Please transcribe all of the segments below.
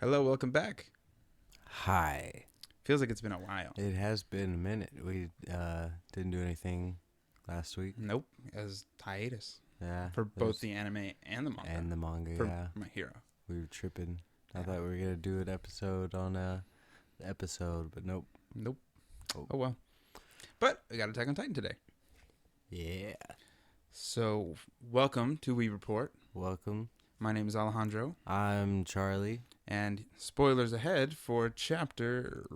Hello, welcome back. Hi. Feels like it's been a while. It has been a minute. We didn't do anything last week. Nope, as hiatus Yeah. for both the anime and the manga. And the manga, for yeah. My hero. We were tripping. I Yeah. thought we were going to do an episode on the episode, but nope. Nope. Oh well. But we got Attack on Titan today. Yeah. So, welcome to We Report. Welcome. My name is Alejandro. I'm Charlie. And spoilers ahead for chapter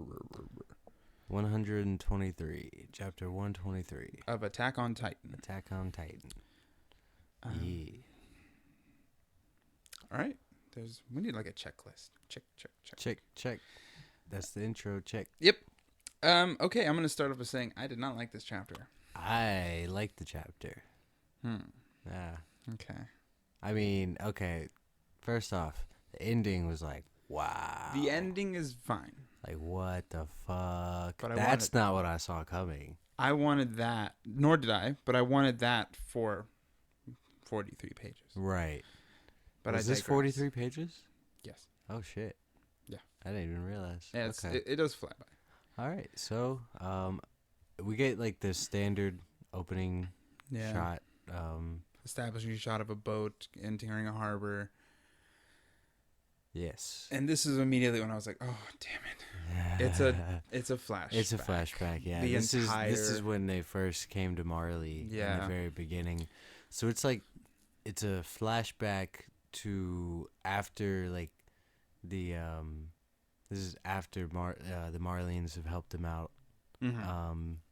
123. Chapter 123. of Attack on Titan. Attack on Titan. Yeah. All right. We need like a checklist. Check. That's the intro. Check. Yep. Okay, I'm going to start off with saying I did not like this chapter. I like the chapter. Yeah. Okay. I mean, okay. First off, the ending was like, wow. The ending is fine. Like, what the fuck? But That's not what I saw coming. I wanted that, nor did I, but I wanted that for 43 pages. Right. But Was this 43 pages? Yes. Oh, shit. Yeah. I didn't even realize. Yeah, okay. it does fly by. All right. So, we get, like, the standard opening shot. Establishing a shot of a boat entering a harbor. Yes. And this is immediately when I was like, oh, damn it. It's a flashback. It's a flashback, yeah. This is when they first came to Marley in the very beginning. So it's like it's a flashback to after like the this is after the Marleans have helped them out,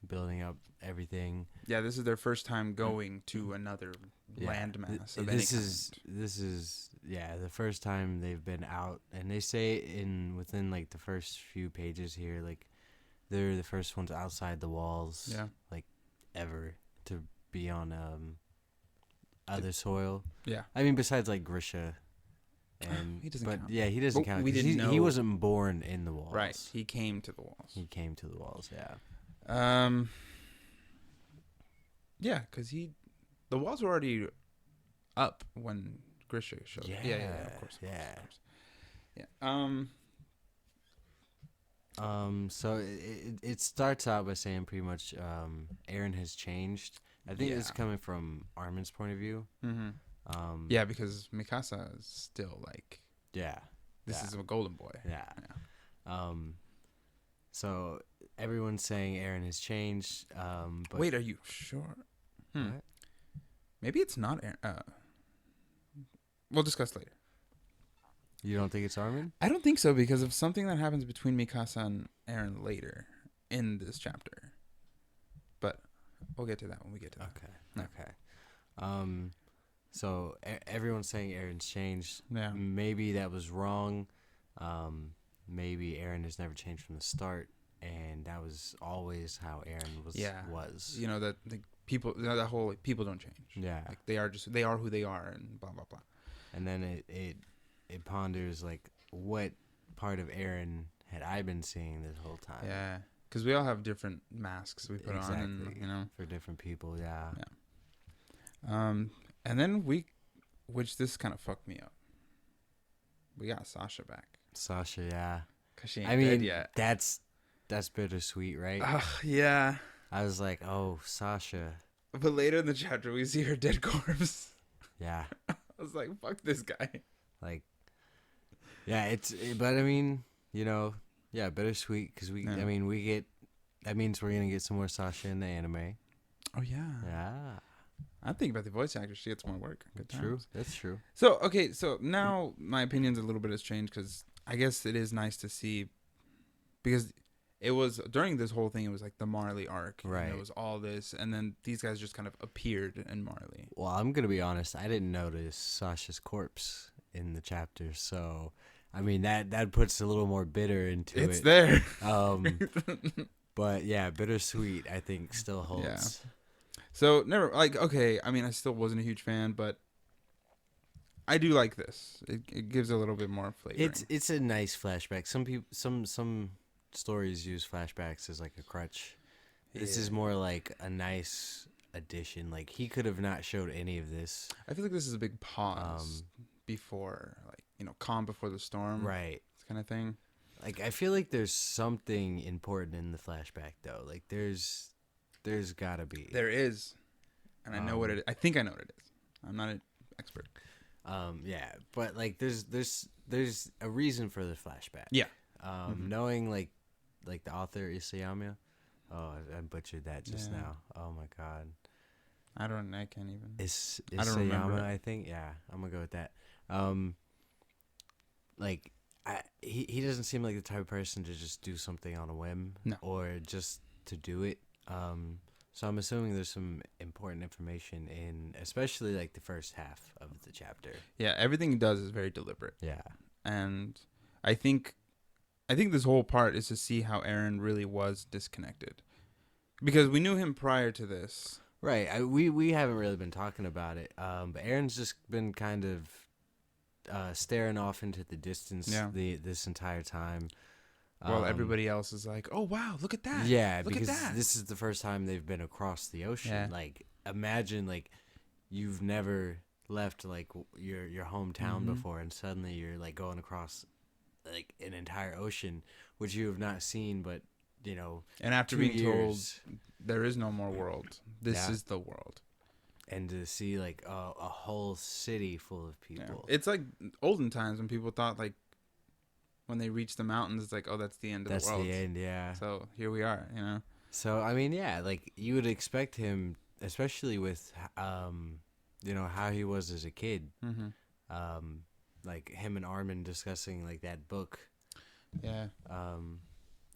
building up everything. Yeah, this is their first time going to another landmass of any kind. This is the first time they've been out, and they say within like the first few pages here, like they're the first ones outside the walls, like ever to be on other soil. Yeah, I mean besides like Grisha, and he doesn't count. Yeah, he doesn't count. We didn't know he wasn't born in the walls. Right, he came to the walls. Yeah. Yeah, because the walls were already up when Grisha showed up. Yeah, of course. Yeah. So it starts out by saying pretty much Eren has changed. I think it's coming from Armin's point of view. Mm-hmm. Because Mikasa is still like... Yeah. This is a golden boy. Yeah. So everyone's saying Eren has changed. But wait, are you sure? What? Maybe it's not Eren. We'll discuss later. You don't think it's Armin? I don't think so because of something that happens between Mikasa and Eren later in this chapter. But we'll get to that when we get to that. Okay. So everyone's saying Eren's changed. Yeah. Maybe that was wrong. Maybe Eren has never changed from the start, and that was always how Eren was. Yeah. Was. You know that the people, that whole like, people don't change. Yeah. Like they are who they are, and blah blah blah. And then it ponders like what part of Eren had I been seeing this whole time? Yeah. Because we all have different masks we put on, and for different people. Yeah. And then which this kind of fucked me up. We got Sasha back. Sasha, yeah. Cause she ain't dead yet. That's bittersweet, right? Yeah. I was like, oh, Sasha. But later in the chapter, we see her dead corpse. Yeah. I was like, fuck this guy. Like, yeah, but I mean, bittersweet because that means we're going to get some more Sasha in the anime. Oh, yeah. Yeah. I'm thinking about the voice actor. She gets more work. Good times. True. That's true. So, okay. So now my opinion's a little bit has changed because I guess it is nice to see because it was during this whole thing, it was like the Marley arc. Right. And it was all this. And then these guys just kind of appeared in Marley. Well, I'm going to be honest. I didn't notice Sasha's corpse in the chapter. So, I mean, that puts a little more bitter into it. It's there. But yeah, bittersweet, I think, still holds. Yeah. So okay. I mean, I still wasn't a huge fan, but I do like this. It gives a little bit more flavor. It's a nice flashback. Some stories use flashbacks as like a crutch. This is more like a nice addition. Like he could have not showed any of this. I feel like this is a big pause before, like calm before the storm. Right. It's kind of thing. Like, I feel like there's something important in the flashback, though. Like, there's gotta be. There is. And I know what it is. I think I know what it is. I'm not an expert. Yeah, but, like, there's a reason for the flashback. Yeah. Knowing, like the author, Isayama. Oh, I butchered that just now. Oh, my God. I can't even. I don't remember. I think. Yeah, I'm going to go with that. Like, he doesn't seem like the type of person to just do something on a whim. No. Or just to do it. So I'm assuming there's some important information in, especially like the first half of the chapter. Yeah, everything he does is very deliberate. Yeah, and I think this whole part is to see how Eren really was disconnected, because we knew him prior to this. Right. We haven't really been talking about it. But Eren's just been kind of staring off into the distance. This entire time. Well, everybody else is like, "Oh wow, look at that!" Yeah, look because at that. This is the first time they've been across the ocean. Yeah. Like, imagine like you've never left like your hometown before, and suddenly you're like going across like an entire ocean, which you have not seen, but you know. And after being told there is no more world, this is the world, and to see like a whole city full of people, it's like olden times when people thought like. When they reach the mountains, it's like, oh, that's the end of the world. That's the end, yeah. So here we are, you know. So I mean, yeah, like you would expect him, especially with, you know, how he was as a kid. Like him and Armin discussing like that book. Yeah.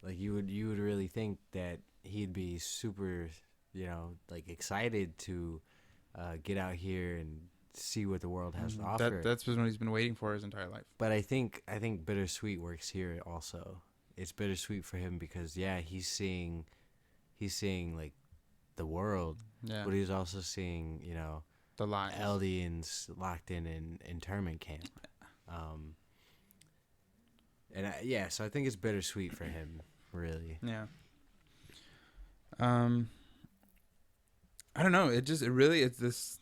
Like you would really think that he'd be super, you know, like excited to get out here and see what the world has to offer. That's what he's been waiting for his entire life. But I think bittersweet works here also. It's bittersweet for him because he's seeing like the world, but he's also seeing, you know, the lies. Eldians locked in internment camp. So I think it's bittersweet for him, really. Yeah. I don't know. It's this.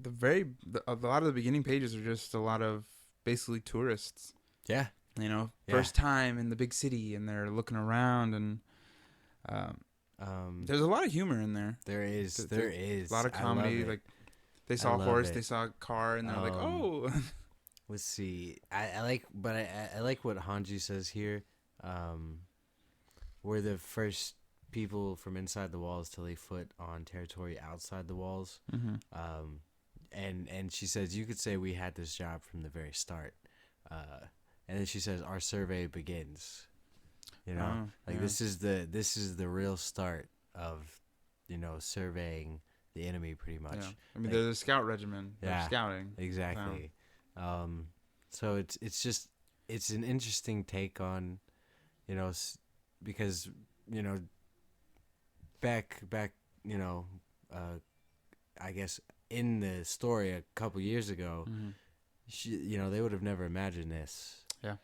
A lot of the beginning pages are just a lot of basically tourists. Yeah. You know, first time in the big city, and they're looking around, and there's a lot of humor in there. There is a lot of comedy. Like they saw a horse, they saw a car, and they're like, "Oh." Let's see. I like what Hanji says here. We're the first people from inside the walls to lay foot on territory outside the walls. And she says, you could say we had this job from the very start. And then she says, our survey begins. You know, this is the real start of, you know, surveying the enemy pretty much. Yeah. I mean, they're the scout regiment. They're scouting. Exactly. So it's an interesting take on, you know, because, you know, back, you know, I guess in the story a couple years ago, you know, they would have never imagined this. Yeah.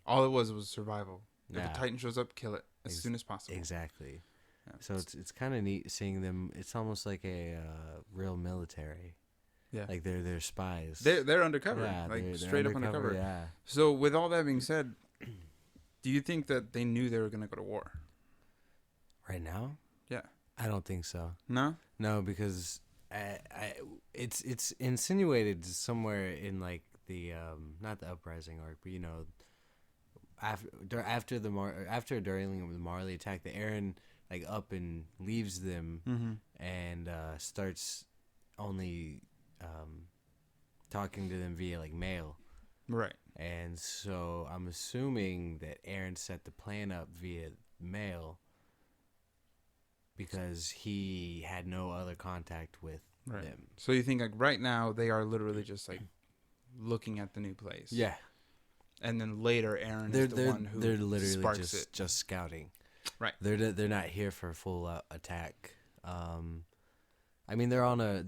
All it was survival. If a Titan shows up, kill it as soon as possible. Exactly. Yeah. So it's kind of neat seeing them. It's almost like a real military. Yeah. Like they're spies. They're undercover. Yeah, like they're straight up undercover. Yeah. So with all that being said, do you think that they knew they were going to go to war? Right now? Yeah. I don't think so. No? No, because it's insinuated somewhere in like the not the uprising arc, but you know, after during the Marley attack, the Eren like up and leaves them and starts only talking to them via like mail. Right. And so I'm assuming that Eren set the plan up via mail because he had no other contact with them. So you think like right now they are literally just like looking at the new place. Yeah. And then later Eren is the one who they're literally sparks it. Just scouting. Right. They're not here for a full attack. I mean they're on a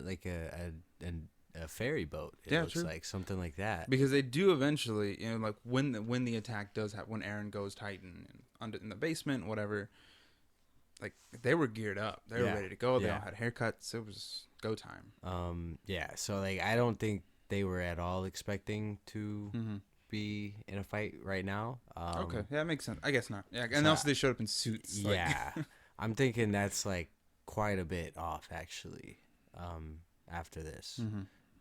like a ferry boat. It looks like something like that. Because they do eventually, you know, like when the attack does happen, when Eren goes Titan and in the basement, whatever. Like they were geared up, they were ready to go. They all had haircuts. It was go time. So like I don't think they were at all expecting to be in a fight right now. Okay, yeah, that makes sense. I guess not. Yeah, and also they showed up in suits. Yeah, I'm thinking that's like quite a bit off actually. After this,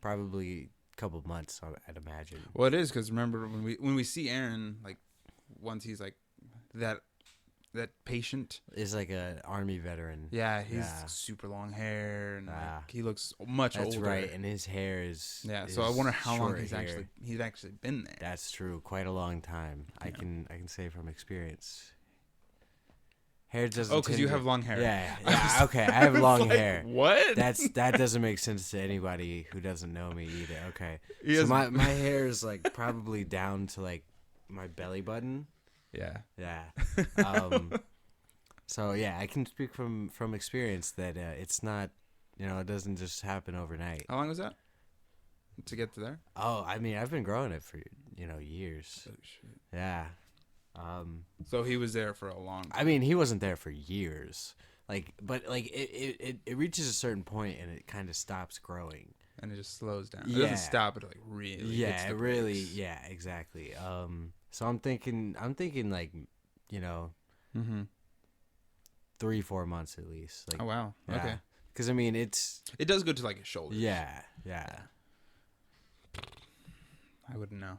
probably a couple of months, I'd imagine. Well, it is because remember when we see Aaron, like once he's like that patient is like an army veteran. Yeah, he's super long hair and like, he looks much older. That's right, and his hair is so I wonder how long he's actually been there. That's true, quite a long time. Yeah. I can say from experience. Hair doesn't. Oh, because you have long hair. Yeah. Okay, I have long hair. What? That doesn't make sense to anybody who doesn't know me either. Okay, so my hair is like probably down to like my belly button. Yeah. So yeah, I can speak from experience that it's not, it doesn't just happen overnight. How long was that to get to there? Oh, I mean, I've been growing it for years. Oh shit. Yeah. So he was there for a long time. I mean, he wasn't there for years. But it reaches a certain point and it kind of stops growing. And it just slows down. It doesn't stop. It like really. Yeah, it really. Yeah, exactly. So I'm thinking like, 3-4 months at least. Like, oh wow. Yeah. Okay. Because I mean, it does go to like his shoulders. Yeah. I wouldn't know.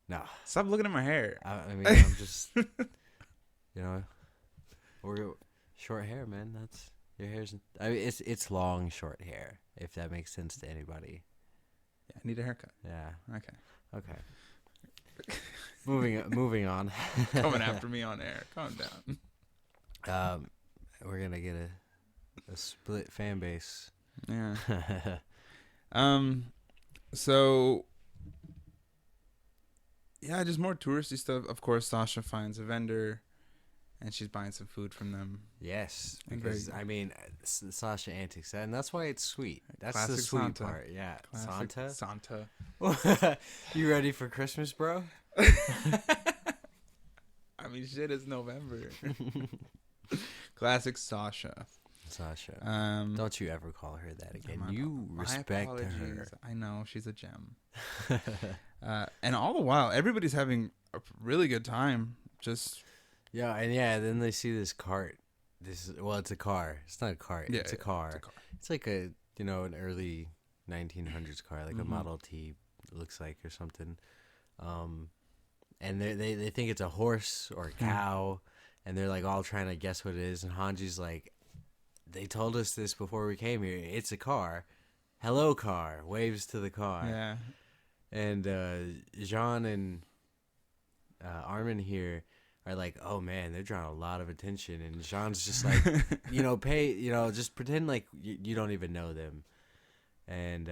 No. Stop looking at my hair. I mean, I'm just, or short hair, man. That's your hair's. I mean, it's long, short hair. If that makes sense to anybody. Yeah, I need a haircut. Yeah. Okay. Moving on. Coming after me on air. Calm down. We're gonna get a split fan base. Yeah. So. Yeah, just more touristy stuff. Of course, Sasha finds a vendor, and she's buying some food from them. Yes, because I mean, Sasha antics, and that's why it's sweet. That's classic the sweet Santa. Part. Yeah, classic Santa. You ready for Christmas, bro? I mean, shit, it's November. Classic Sasha. Don't you ever call her that again. You respect her. I know, she's a gem. And all the while, everybody's having a really good time. Then they see this cart. It's a car. It's not a cart. It's a car. It's like an early 1900s car, like a Model T, it looks like, or something. And they think it's a horse or a cow, and they're like all trying to guess what it is. And Hanji's like, they told us this before we came here. It's a car. Hello, car. Waves to the car. Yeah. And Jean and Armin here are like, oh man, they're drawing a lot of attention. And Jean's just like, just pretend like you don't even know them. And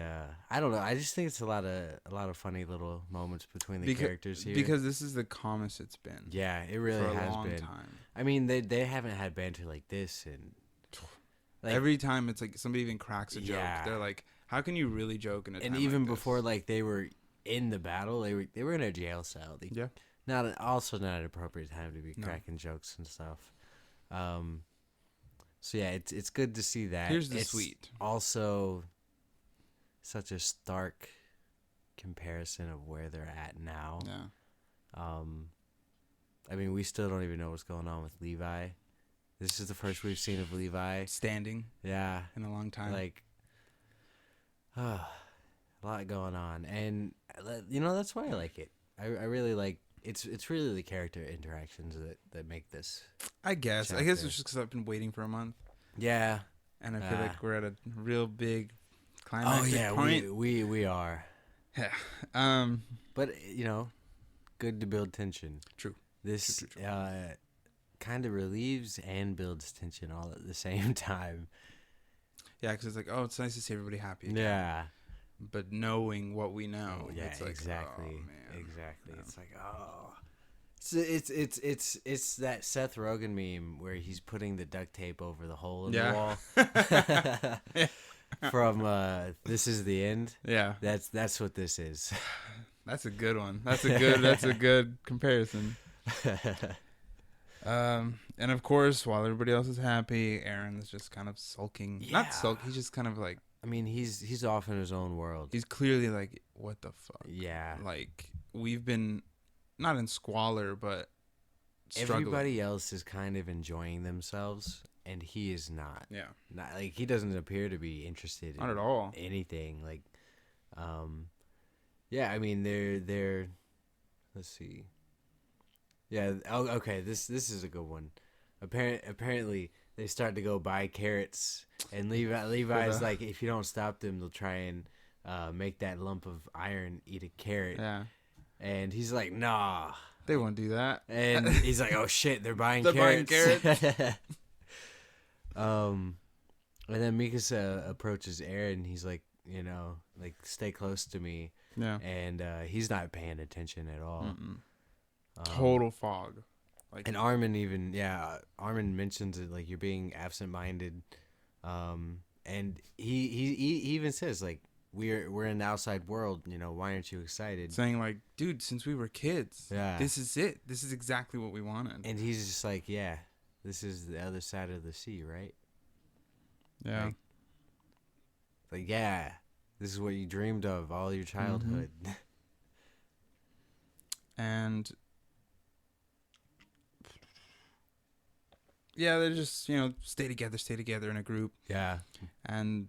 I don't know. I just think it's a lot of funny little moments between the characters here. Because this is the calmest it's been. Yeah, it really has been. For a long time. I mean, they haven't had banter like this in. Like, every time it's like somebody even cracks a joke, they're like, "How can you really joke in a time?" And even like before, like they were in the battle, they were in a jail cell. Not an appropriate time to be cracking jokes and stuff. So yeah, it's good to see that. Here's the sweet. Also, such a stark comparison of where they're at now. Yeah. I mean, we still don't even know what's going on with Levi. This is the first we've seen of Levi standing. Yeah, in a long time. Like, a lot going on, and that's why I like it. I really like it's really the character interactions that make this. I guess it's just because I've been waiting for a month. Yeah, and I feel like we're at a real big climactic point. We are. Yeah. But good to build tension. True. This kind of relieves and builds tension all at the same time. Yeah, because it's like, oh, it's nice to see everybody happy again. Yeah. But knowing what we know, it's like, exactly. Oh, man. Exactly. Yeah. It's like, oh. It's that Seth Rogen meme where he's putting the duct tape over the hole in the wall. From This Is the End. Yeah. That's what this is. That's a good one. That's a good comparison. And of course, while everybody else is happy, Aaron is just kind of sulking. Yeah. Not sulking. He's just kind of like I mean, he's off in his own world. He's clearly like, what the fuck? Yeah. Like, we've been not in squalor, but struggling. Everybody else is kind of enjoying themselves, and he is not. Yeah. Not like he doesn't appear to be interested not in at all anything. Like, yeah. I mean, they're. Let's see. Yeah. Oh, okay. This is a good one. Apparently, they start to go buy carrots, and Levi's like, if you don't stop them, they'll try and make that lump of iron eat a carrot. Yeah. And he's like, nah. They won't do that. And he's like, oh shit, they're buying they're carrots. Buying carrots. And then Mikasa approaches Eren, and he's like, like, stay close to me. Yeah. And he's not paying attention at all. Total fog. Like, and Armin mentions it, like, you're being absent-minded. And he even says, like, we're in the outside world, why aren't you excited? Saying, like, dude, since we were kids, this is it. This is exactly what we wanted. And he's just like, yeah, this is the other side of the sea, right? Yeah. Like yeah, this is what you dreamed of all your childhood. And yeah, they're just, stay together in a group. Yeah. And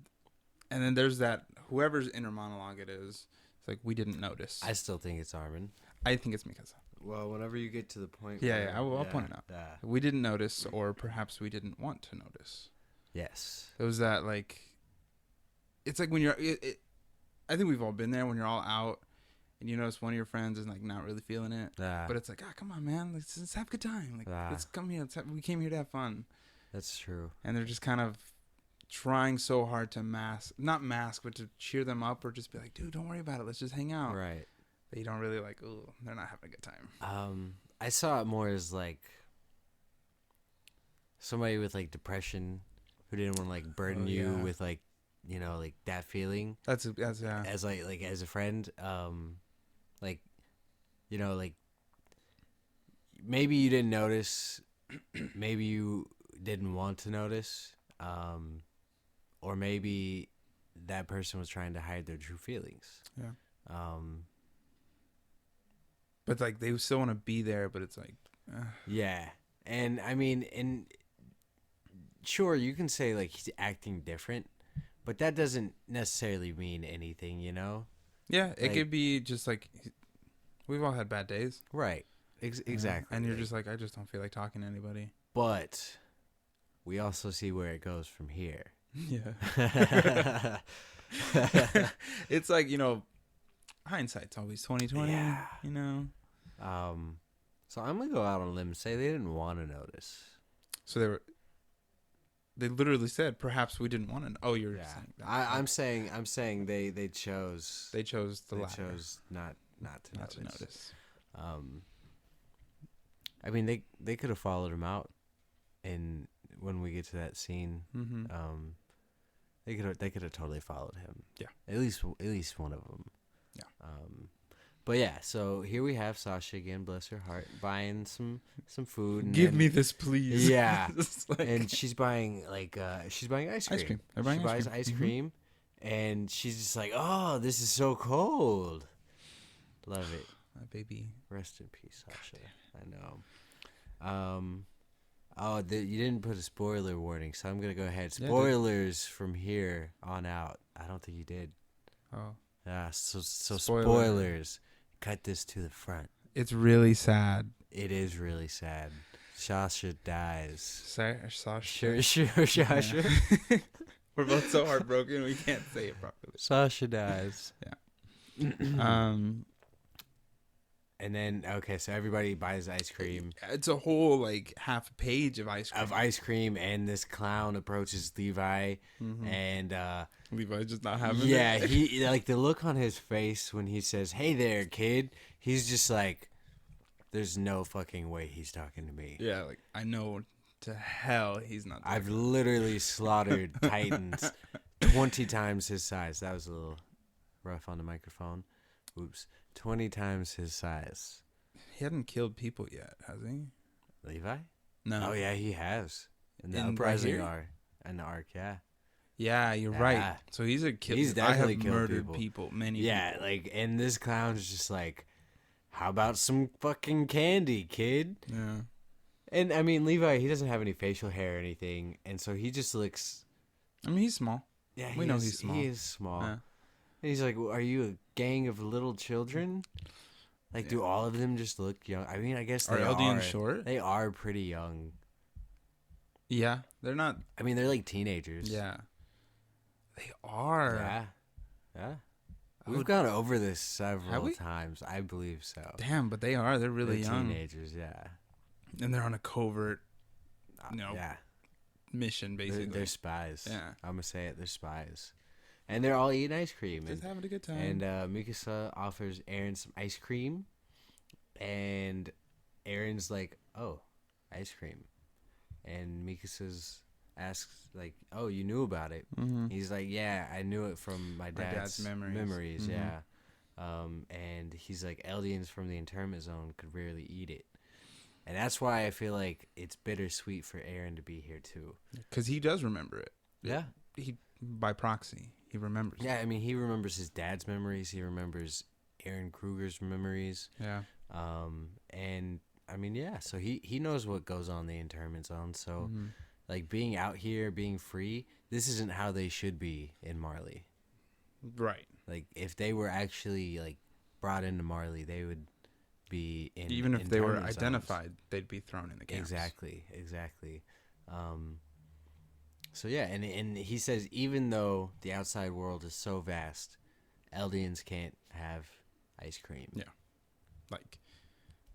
then there's that, whoever's inner monologue it is, it's like, we didn't notice. I still think it's Armin. I think it's Mikasa. Well, whenever you get to the point I'll point it out. Yeah. We didn't notice, or perhaps we didn't want to notice. Yes. It was that, like, it's like when you're, I think we've all been there when you're all out and you notice one of your friends is like not really feeling it. Yeah. But it's like, come on, man, let's have a good time. Like, let's come here. We came here to have fun. That's true. And they're just kind of trying so hard to not mask, but to cheer them up or just be like, dude, don't worry about it. Let's just hang out. Right. But you don't really like, oh, they're not having a good time. I saw it more as like somebody with like depression who didn't want to like burden you with like, like that feeling. That's yeah. As like as a friend, like, like maybe you didn't notice, maybe you didn't want to notice, or maybe that person was trying to hide their true feelings. Yeah. But like they still want to be there, but it's like, yeah. And I mean, sure, you can say like he's acting different, but that doesn't necessarily mean anything, Yeah, it could be just like we've all had bad days, right? Exactly. And you're just like, I just don't feel like talking to anybody. But we also see where it goes from here. Yeah. It's like, hindsight's always 20/20. Yeah. So I'm gonna go out on a limb and say they didn't want to notice. So they literally said, perhaps we didn't want to. Oh, you're saying that. I'm saying they chose. They chose the latter. They chose not to notice. I mean, they could have followed him out, and when we get to that scene, they could have totally followed him. Yeah, at least one of them. Yeah. But yeah, so here we have Sasha again, bless her heart, buying some food. And Give me this, please. Yeah, and she's buying ice cream. Ice cream. She buys ice cream, and she's just like, "Oh, this is so cold." Love it, my baby. Rest in peace, Sasha. I know. You didn't put a spoiler warning, so I'm gonna go ahead. Spoilers from here on out. I don't think you did. Oh. Yeah. So spoilers. Cut this to the front. It's really sad. It is really sad. Sasha dies. Sasha. Sure, Sasha. We're both so heartbroken we can't say it properly. Sasha dies. Yeah. And then so everybody buys ice cream. It's a whole like half a page of ice cream. And this clown approaches Levi, and Levi's just not having it. Yeah, he like the look on his face when he says, "Hey there, kid." He's just like, "There's no fucking way he's talking to me." Yeah, like I know to hell he's not. I've literally slaughtered Titans 20 times his size. That was a little rough on the microphone. Oops. 20 times his size. He hadn't killed people yet, has he? Levi? No. Oh yeah, he has. In the uprising arc. In the arc, yeah. Yeah, you're right. So he's a killer. He's definitely killed murdered people. Many people. Yeah, like, and this clown's just like, how about some fucking candy, kid? Yeah. And I mean, Levi, he doesn't have any facial hair or anything, and so he just looks. I mean, he's small. Yeah, we know he's small. He is small. Yeah. And he's like, "Are you a gang of little children? Like, do all of them just look young? I mean, I guess they are. Eldians short? They are pretty young. Yeah, they're not. I mean, they're like teenagers. Yeah, they are. Yeah. We've gone over this several times. I believe so. Damn, but they are. They're really young. Teenagers, yeah. And they're on a covert, yeah, mission, basically. They're spies. Yeah. I'm going to say it. They're spies. And they're all eating ice cream. Just having a good time. And Mikasa offers Eren some ice cream. And Eren's like, oh, ice cream. And Mikasa's asks, like, oh, you knew about it. Mm-hmm. He's like, yeah, I knew it from my dad's memories. Mm-hmm. Yeah. And he's like, Eldians from the internment zone could rarely eat it. And that's why I feel like it's bittersweet for Eren to be here, too. Because he does remember it. Yeah. He by proxy, he remembers. Yeah, I mean, he remembers his dad's memories. He remembers Eren Kruger's memories. Yeah. And, I mean, yeah, so he knows what goes on in the internment zone. So, like, being out here, being free, this isn't how they should be in Marley. Right. Like, if they were actually, like, brought into Marley, they would be in even if they were zones. identified, they'd be thrown in the camps. Exactly. So yeah, and he says even though the outside world is so vast, Eldians can't have ice cream. Yeah, like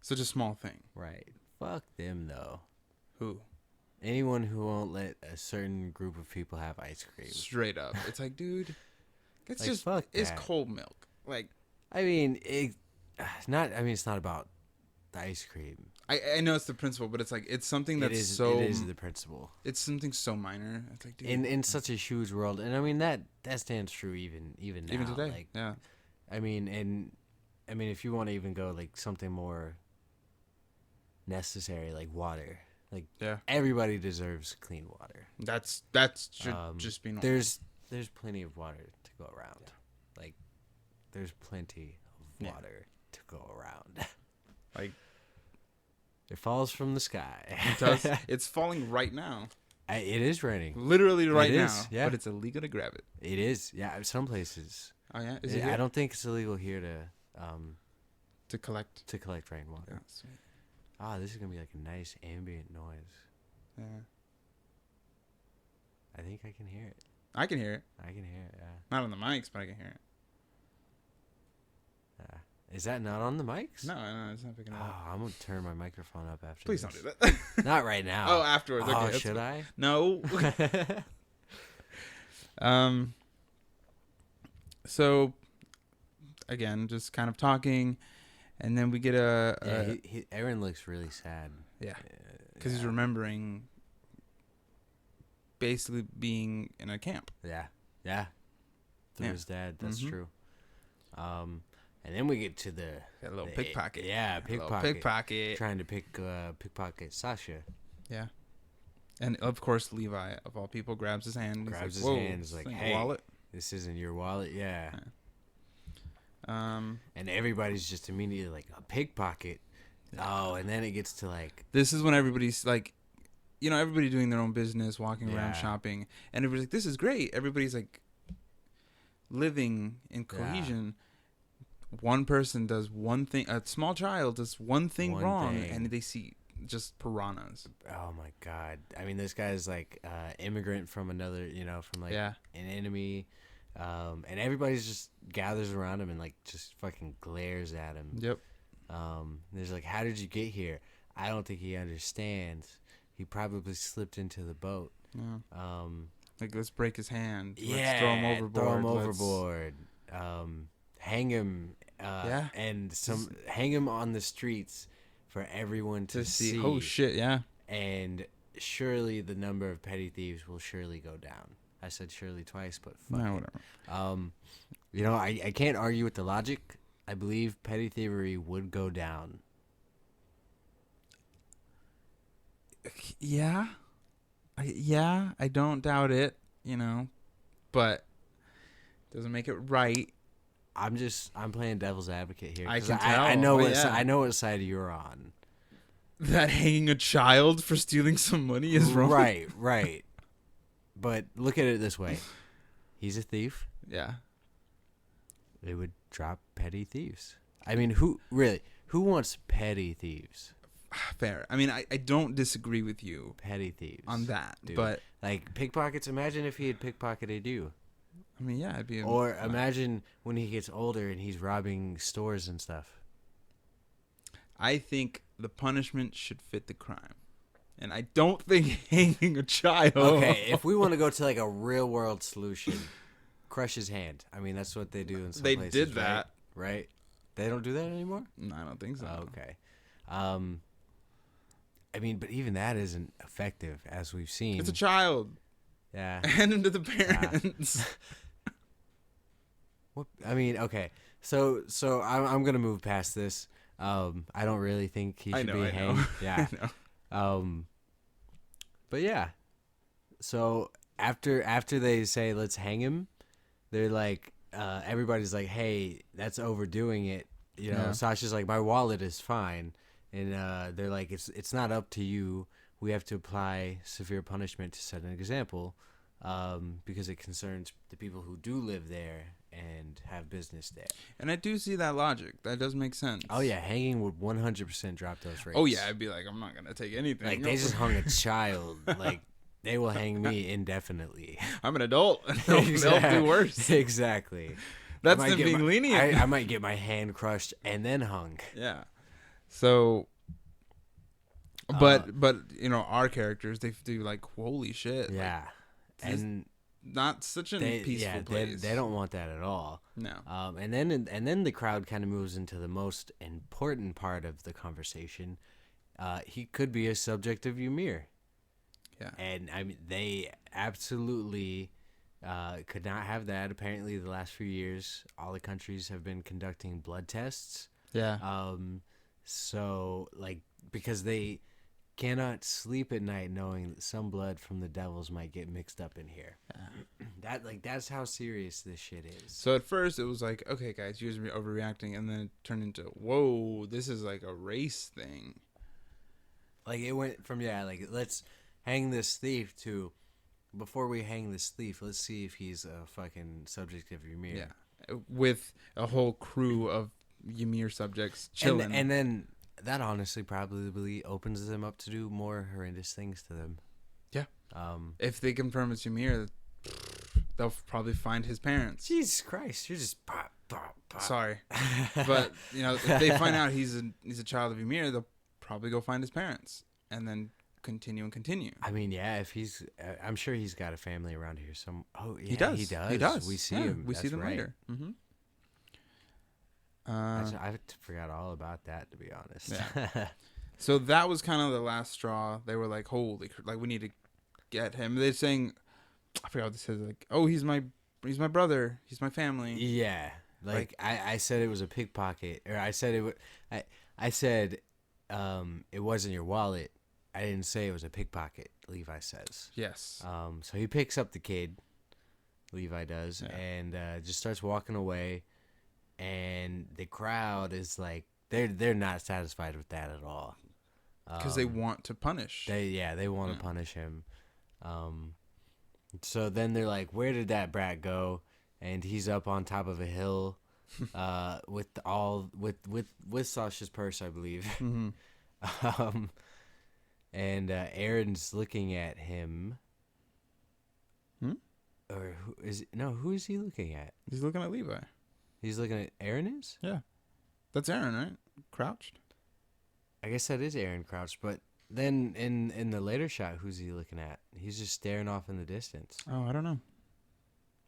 such a small thing. Right. Fuck them though. Who? Anyone who won't let a certain group of people have ice cream. Straight up, it's like, dude, it's like, just fuck it's that. cold milk. Like, I mean, it's not about the ice cream. I know it's the principle, but it's like it's something that's it is the principle. It's something so minor. It's like, dude, in such a huge world, and I mean that stands true even now. Even today. Like, yeah. I mean, if you want to even go like something more necessary, like water, like everybody deserves clean water. That's should just be normal. There's plenty of water to go around. Like there's plenty of water to go around. Like. It falls from the sky. It does. It's falling right now. It is raining. Literally right now. Yeah. But it's illegal to grab it. It is. Yeah, some places. Oh yeah. Is it? I don't think it's illegal here to collect rainwater. Yeah, sweet. This is gonna be like a nice ambient noise. Yeah. I think I can hear it. I can hear it. Yeah. Not on the mics, but I can hear it. Is that not on the mics? No, it's not picking it up. I'm going to turn my microphone up after Please this. don't do that. Not right now. Oh, afterwards. Okay, should I? No. So, again, just kind of talking, and then we get Eren looks really sad. Yeah, because he's remembering basically being in a camp. Yeah. Through his dad. That's true. And then we get to the little pickpocket. Yeah, pickpocket. Trying to pickpocket Sasha. Yeah. And of course, Levi, of all people, grabs his hand. He's like, hey, wallet? This isn't your wallet. Yeah. And everybody's just immediately like, a pickpocket. Yeah. Oh, and then it gets to like. This is when everybody's like, everybody doing their own business, walking around shopping. And everybody's like, this is great. Everybody's like living in cohesion. Yeah. One person does one thing, a small child does one thing wrong, and they see just piranhas. Oh my God. I mean, this guy's like immigrant from another, from like an enemy. And everybody's just gathers around him and like just fucking glares at him. Yep. There's like, how did you get here? I don't think he understands. He probably slipped into the boat. Yeah. Like, let's break his hand. Yeah. Let's throw him overboard. Hang him. And hang him on the streets for everyone to see. Oh shit! Yeah. And surely the number of petty thieves will surely go down. I said surely twice, but fuck it. Whatever. I can't argue with the logic. I believe petty thievery would go down. Yeah. I don't doubt it. but doesn't make it right. I'm playing devil's advocate here. I can tell. I know what side you're on. That hanging a child for stealing some money is wrong. Right. But look at it this way. He's a thief. Yeah. They would drop petty thieves. I mean, who wants petty thieves? Fair. I mean, I don't disagree with you. Petty thieves. On that. Dude. But like pickpockets, imagine if he had pickpocketed you. I mean, yeah, it'd be. Or imagine when he gets older and he's robbing stores and stuff. I think the punishment should fit the crime. And I don't think hanging a child. Okay, if we want to go to like a real world solution, crush his hand. I mean, that's what they do in some places. They did that. Right? They don't do that anymore? No, I don't think so. Okay. I mean, but even that isn't effective, as we've seen. It's a child. Yeah. Hand him to the parents. What? I mean, okay. So I'm gonna move past this. I don't really think he should be hanged. Yeah. But yeah. So after they say let's hang him, they're like, everybody's like, hey, that's overdoing it. You know, Sasha's like, my wallet is fine, and they're like, it's not up to you. We have to apply severe punishment to set an example, because it concerns the people who do live there and have business there. And I do see that logic. That does make sense. Oh yeah, hanging would 100% drop those rates. Oh yeah, I'd be like, I'm not gonna take anything. Like they just hung a child. Like they will hang me indefinitely. I'm an adult. They'll do worse. Exactly. That's them being lenient. I might get my hand crushed and then hung. Yeah. So. But you know, our characters, they do like, holy shit. Yeah. Like, and not such a peaceful place. They don't want that at all. No. And then the crowd kind of moves into the most important part of the conversation. He could be a subject of Ymir. Yeah. And I mean, they absolutely could not have that. Apparently, the last few years, all the countries have been conducting blood tests. Yeah. So like, because they cannot sleep at night knowing that some blood from the devils might get mixed up in here. That's how serious this shit is. So at first it was like, okay guys, you guys are overreacting, and then it turned into, whoa, this is like a race thing. Like it went from like let's hang this thief to, before we hang this thief, let's see if he's a fucking subject of Ymir. Yeah. With a whole crew of Ymir subjects chilling. And then that honestly probably opens them up to do more horrendous things to them. Yeah. If they confirm it's Ymir, they'll probably find his parents. Jesus Christ, you're just pop. Sorry, but you know, if they find out he's a child of Ymir, they'll probably go find his parents and then continue. I mean, yeah, if he's, I'm sure he's got a family around here. Oh, yeah, he does. We see him. We see them later. Mm-hmm. I forgot all about that, to be honest. Yeah. So that was kind of the last straw. They were like, holy, like, we need to get him. They're saying, I forgot what they said, like, oh, he's my brother, he's my family. Yeah. Like I said it was a pickpocket, or I said it wasn't your wallet. I didn't say it was a pickpocket, Levi says. Yes. So he picks up the kid, Levi does, and just starts walking away. And the crowd is like, they're not satisfied with that at all, because they want to punish. They want to punish him. So then they're like, where did that brat go? And he's up on top of a hill, with Sasha's purse, I believe. Mm-hmm. And Aaron's looking at him. Or who is he looking at? He's looking at Levi. He's looking at Aaron is? Yeah. That's Aaron, right? Crouched? I guess that is Aaron crouched, but then in the later shot, who's he looking at? He's just staring off in the distance. Oh, I don't know.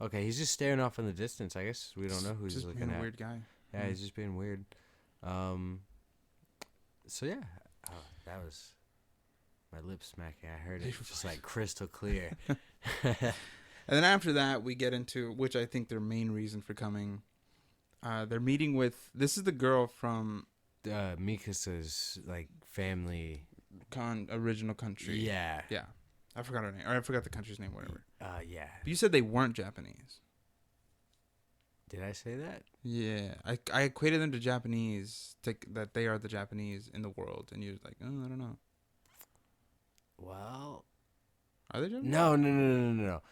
Okay, he's just staring off in the distance. I guess we don't know who he's looking at. Just a weird guy. Yeah, he's just being weird. So yeah. Oh, that was my lips smacking. I heard it just like crystal clear. And then after that, we get into, which I think their main reason for coming. They're meeting with, this is the girl from Mikasa's like family original country. Yeah. I forgot her name. Or I forgot the country's name, whatever. Yeah. But you said they weren't Japanese. Did I say that? Yeah. I equated them to Japanese, that they are the Japanese in the world. And you was like, oh, I don't know. Well. Are they Japanese? No.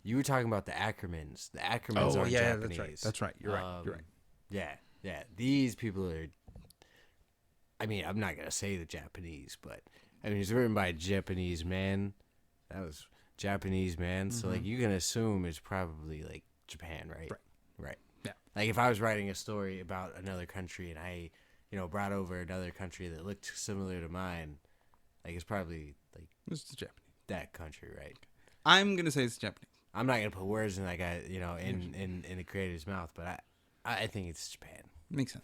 You were talking about the Ackermans. The Ackermans are Japanese. That's right. You're right. Yeah. These people are... I mean, I'm not going to say the Japanese, but... I mean, it's written by a Japanese man. That was Japanese man. Mm-hmm. So, like, you can assume it's probably, like, Japan, right? Right. Yeah. Like, if I was writing a story about another country and I, brought over another country that looked similar to mine, like, it's probably, like... It's the Japanese. That country, right? I'm going to say it's Japanese. I'm not going to put words in that guy, in the creator's mouth, but I think it's Japan. Makes sense.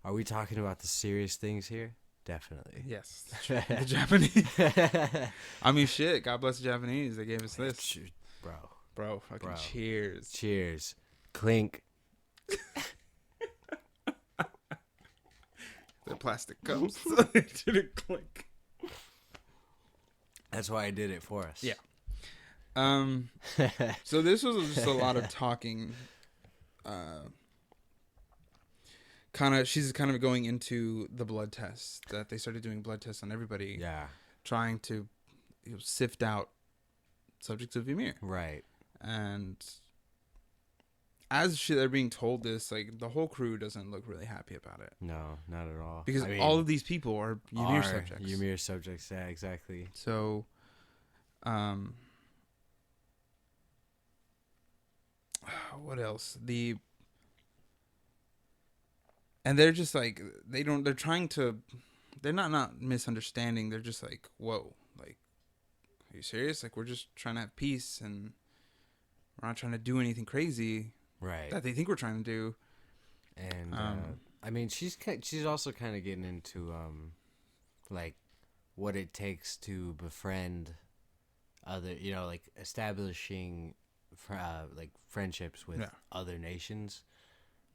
Are we talking about the serious things here? Definitely. Yes. The Japanese. I mean, shit. God bless the Japanese. They gave us this. Bro, fucking cheers. Cheers. Clink. The plastic cups. They didn't clink. That's why I did it for us. Yeah. So this was just a lot of talking. She's kind of going into the blood tests that they started doing blood tests on everybody. Yeah. Trying to sift out subjects of Ymir. Right. And as they're being told this, like, the whole crew doesn't look really happy about it. No, not at all. Because all of these people are Ymir subjects. Ymir subjects, yeah, exactly. So, what else? And they're just like, they're not misunderstanding. They're just like, whoa, like, are you serious? Like, we're just trying to have peace and we're not trying to do anything crazy. Right. That they think we're trying to do. And, I mean, she's also kind of getting into, like, what it takes to befriend other, like, establishing, like, friendships with other nations.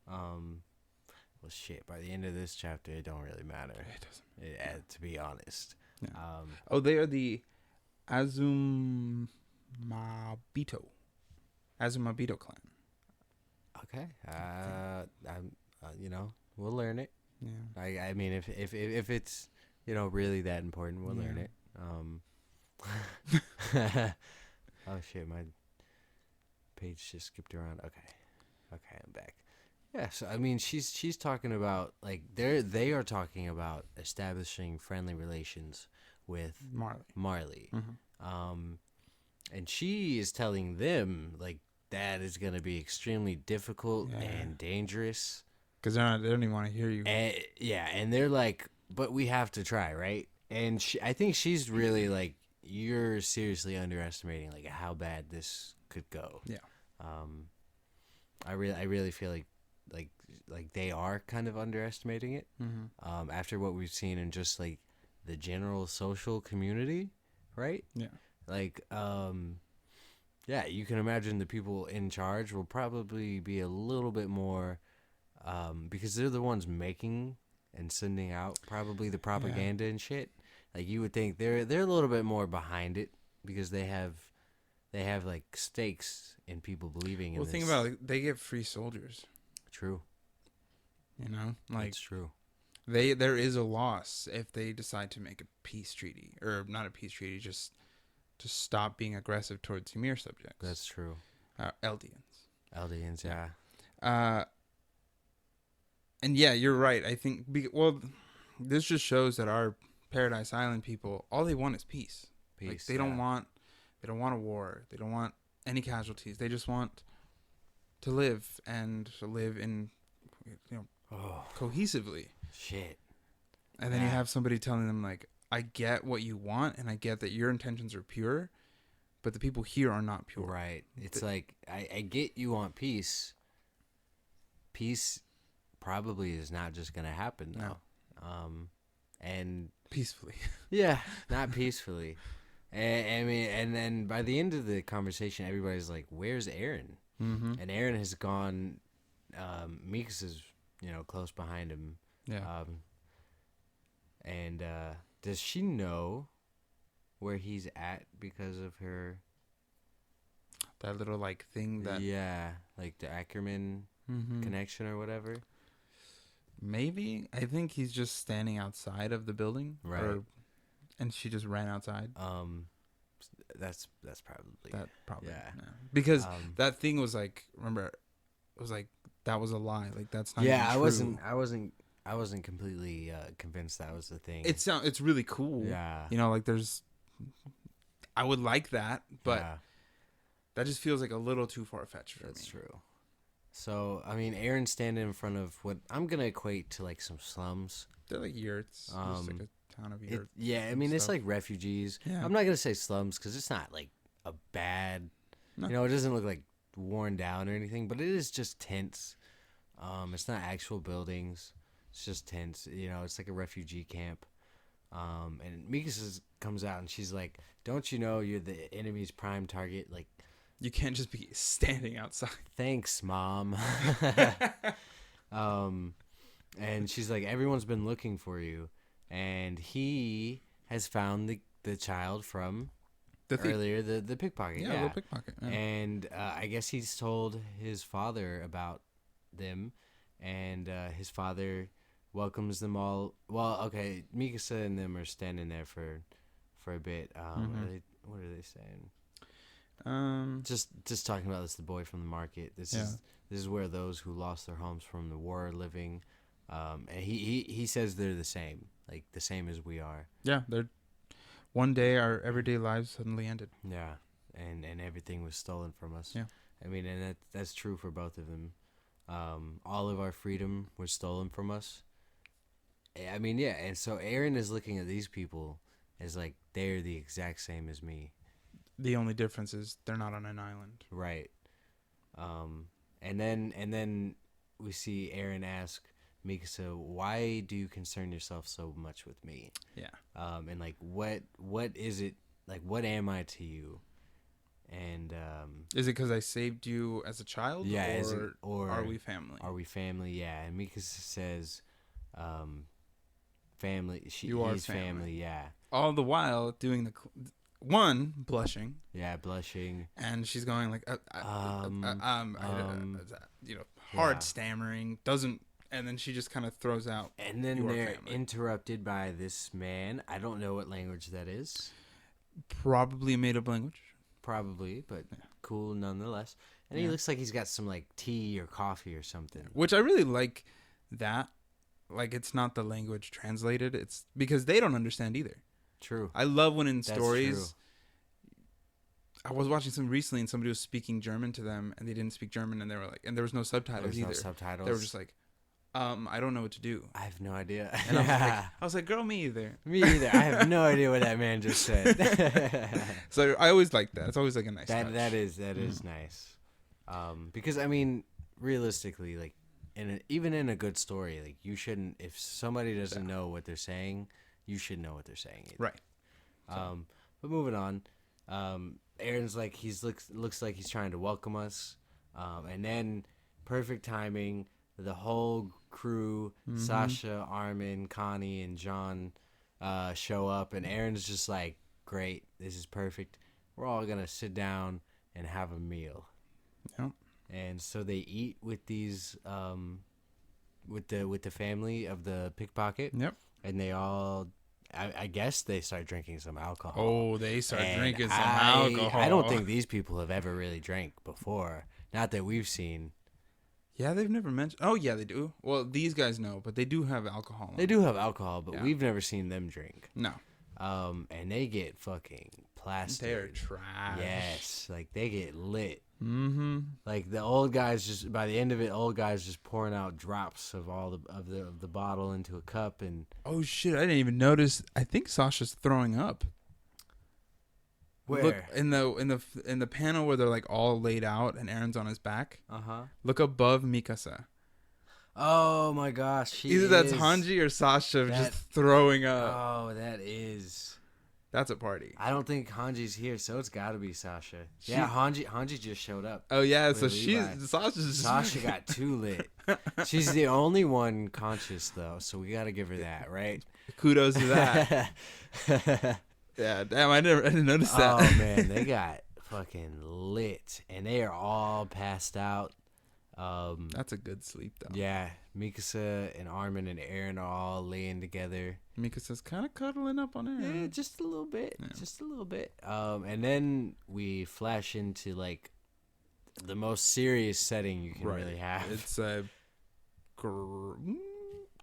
Well, shit, by the end of this chapter, it don't really matter. It doesn't. To be honest. Yeah. They are the Azumabito clan. Okay. We'll learn it. Yeah. I mean, if it's, really that important, we'll learn it. Oh, shit, my page just skipped around. Okay, I'm back. Yeah, so I mean, she's talking about, like, they are talking about establishing friendly relations with Marley. Mm-hmm. And she is telling them, like, that is going to be extremely difficult and dangerous. Because they don't even want to hear you. And they're like, but we have to try, right? And I think she's really like, you're seriously underestimating, like, how bad this could go. Yeah. I really feel like they are kind of underestimating it. Mm-hmm. After what we've seen in just, like, the general social community, right? Yeah. Like, you can imagine the people in charge will probably be a little bit more, because they're the ones making and sending out probably the propaganda and shit. Like, you would think they're a little bit more behind it because they have like stakes in people believing in this. Well, think about it, like, they get free soldiers. True. Like, it's true. There is a loss if they decide to make a peace treaty, or not a peace treaty, just to stop being aggressive towards Ymir subjects. That's true. Eldians, yeah. And yeah, you're right. I think this just shows that our Paradise Island people, all they want is peace. Like, they don't want a war. They don't want any casualties. They just want to live and to live in, cohesively. Shit. And then you have somebody telling them, like, I get what you want and I get that your intentions are pure, but the people here are not pure. Right. It's like, I get you want peace. Peace probably is not just going to happen, though. No. And peacefully. Yeah, not peacefully. And then by the end of the conversation, everybody's like, where's Aaron? Mm-hmm. And Aaron has gone, Mikas is, close behind him. Yeah. And does she know where he's at because of her. That little like thing that. Yeah, like the Ackerman connection or whatever. Maybe. I think he's just standing outside of the building. Right. And she just ran outside. That's probably. Yeah. Because that thing was like, remember, it was like that was a lie. Like that's not. Yeah, even true. I wasn't completely convinced that was the thing. It's really cool. Yeah. You know, like I would like that, but that just feels like a little too far fetched for me. That's true. So, I mean, Aaron's standing in front of what I'm going to equate to like some slums. They're like yurts. Just like a town of yurts. I mean, it's like refugees. Yeah. I'm not going to say slums because it's not like a bad, it doesn't look like worn down or anything, but it is just tents. It's not actual buildings. It's just tents. It's like a refugee camp. And Mikasa comes out and she's like, "Don't you know you're the enemy's prime target? Like, you can't just be standing outside." Thanks, Mom. And she's like, "Everyone's been looking for you." And he has found the child from earlier, the pickpocket. Yeah, the pickpocket. Yeah. And I guess he's told his father about them. And his father welcomes them all. Well, okay, Mikasa and them are standing there for a bit. What are they saying? Just talking about this, the boy from the market. This is where those who lost their homes from the war are living. And he says they're the same, like the same as we are. Yeah, they're one day our everyday lives suddenly ended. Yeah, and everything was stolen from us. Yeah, I mean, and that's true for both of them. All of our freedom was stolen from us. I mean, yeah, and so Aaron is looking at these people as like they're the exact same as me. The only difference is they're not on an island. Right. And then we see Aaron ask Mikasa, "Why do you concern yourself so much with me?" Yeah. And like what is it, like what am I to you? And is it because I saved you as a child? Yeah, or are we family? Are we family? Yeah. And Mikasa says, family. He's family. Yeah. All the while doing blushing. Yeah, blushing. And she's going like, hard stammering, and then she just kind of throws out. And then they're interrupted by this man. I don't know what language that is. Probably a made-up language. Probably, but cool nonetheless. And he looks like he's got some like tea or coffee or something. Which I really like that. Like, it's not the language translated. It's because they don't understand either. True. I love when in stories. True. I was watching some recently and somebody was speaking German to them and they didn't speak German and they were like, and there was no subtitles either. No subtitles. They were just like, I don't know what to do. I have no idea. And I was like, girl, me either. Me either. I have no idea what that man just said. So I always like that. It's always like a nice touch. That is nice. Because I mean, realistically, like even in a good story, like you shouldn't, if somebody doesn't know what they're saying, you should know what they're saying either. Right. But moving on, Aaron's like looks like he's trying to welcome us, and then perfect timing. The whole crew, Sasha, Armin, Connie, and John show up, and Aaron's just like, great, this is perfect. We're all going to sit down and have a meal. Yep. And so they eat with these, with the family of the pickpocket. Yep. And they all, I guess they start drinking some alcohol. Oh, they start drinking some alcohol. I don't think these people have ever really drank before. Not that we've seen. Yeah, they've never mentioned. Oh, yeah, they do. Well, these guys know, but they do have alcohol. They do have alcohol, but we've never seen them drink. No. And they get fucking plastered. They're trash. Yes, like they get lit. Mm-hmm. Like the old guys just by the end of it, old guys just pouring out drops of all of the bottle into a cup and. Oh shit! I didn't even notice. I think Sasha's throwing up. Where? Look in the panel where they're like all laid out and Aaron's on his back. Look above Mikasa. Oh my gosh! Either that's Hanji or Sasha just throwing up. Oh, that is. That's a party. I don't think Hanji's here, so it's got to be Sasha. Yeah, Hanji just showed up. Oh yeah, so Sasha got too lit. She's the only one conscious though, so we got to give her that, right? Kudos to that. Yeah, damn, I didn't notice that. Oh man, they got fucking lit, and they are all passed out. That's a good sleep though. Yeah, Mikasa and Armin and Eren are all laying together. Mikasa's kind of cuddling up on Eren. Yeah, just a little bit, just a little bit. And then we flash into like the most serious setting you can really have. It's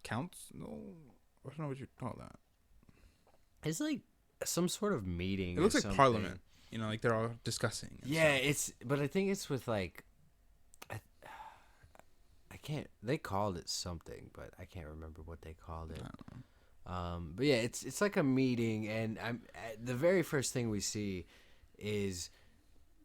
counts. No, I don't know what you call that. It's like some sort of meeting. It looks like Parliament. You know, like they're all discussing. Yeah, but I think it's with like, I can't. They called it something, but I can't remember what they called it. I don't know. But yeah, it's like a meeting, and the very first thing we see is,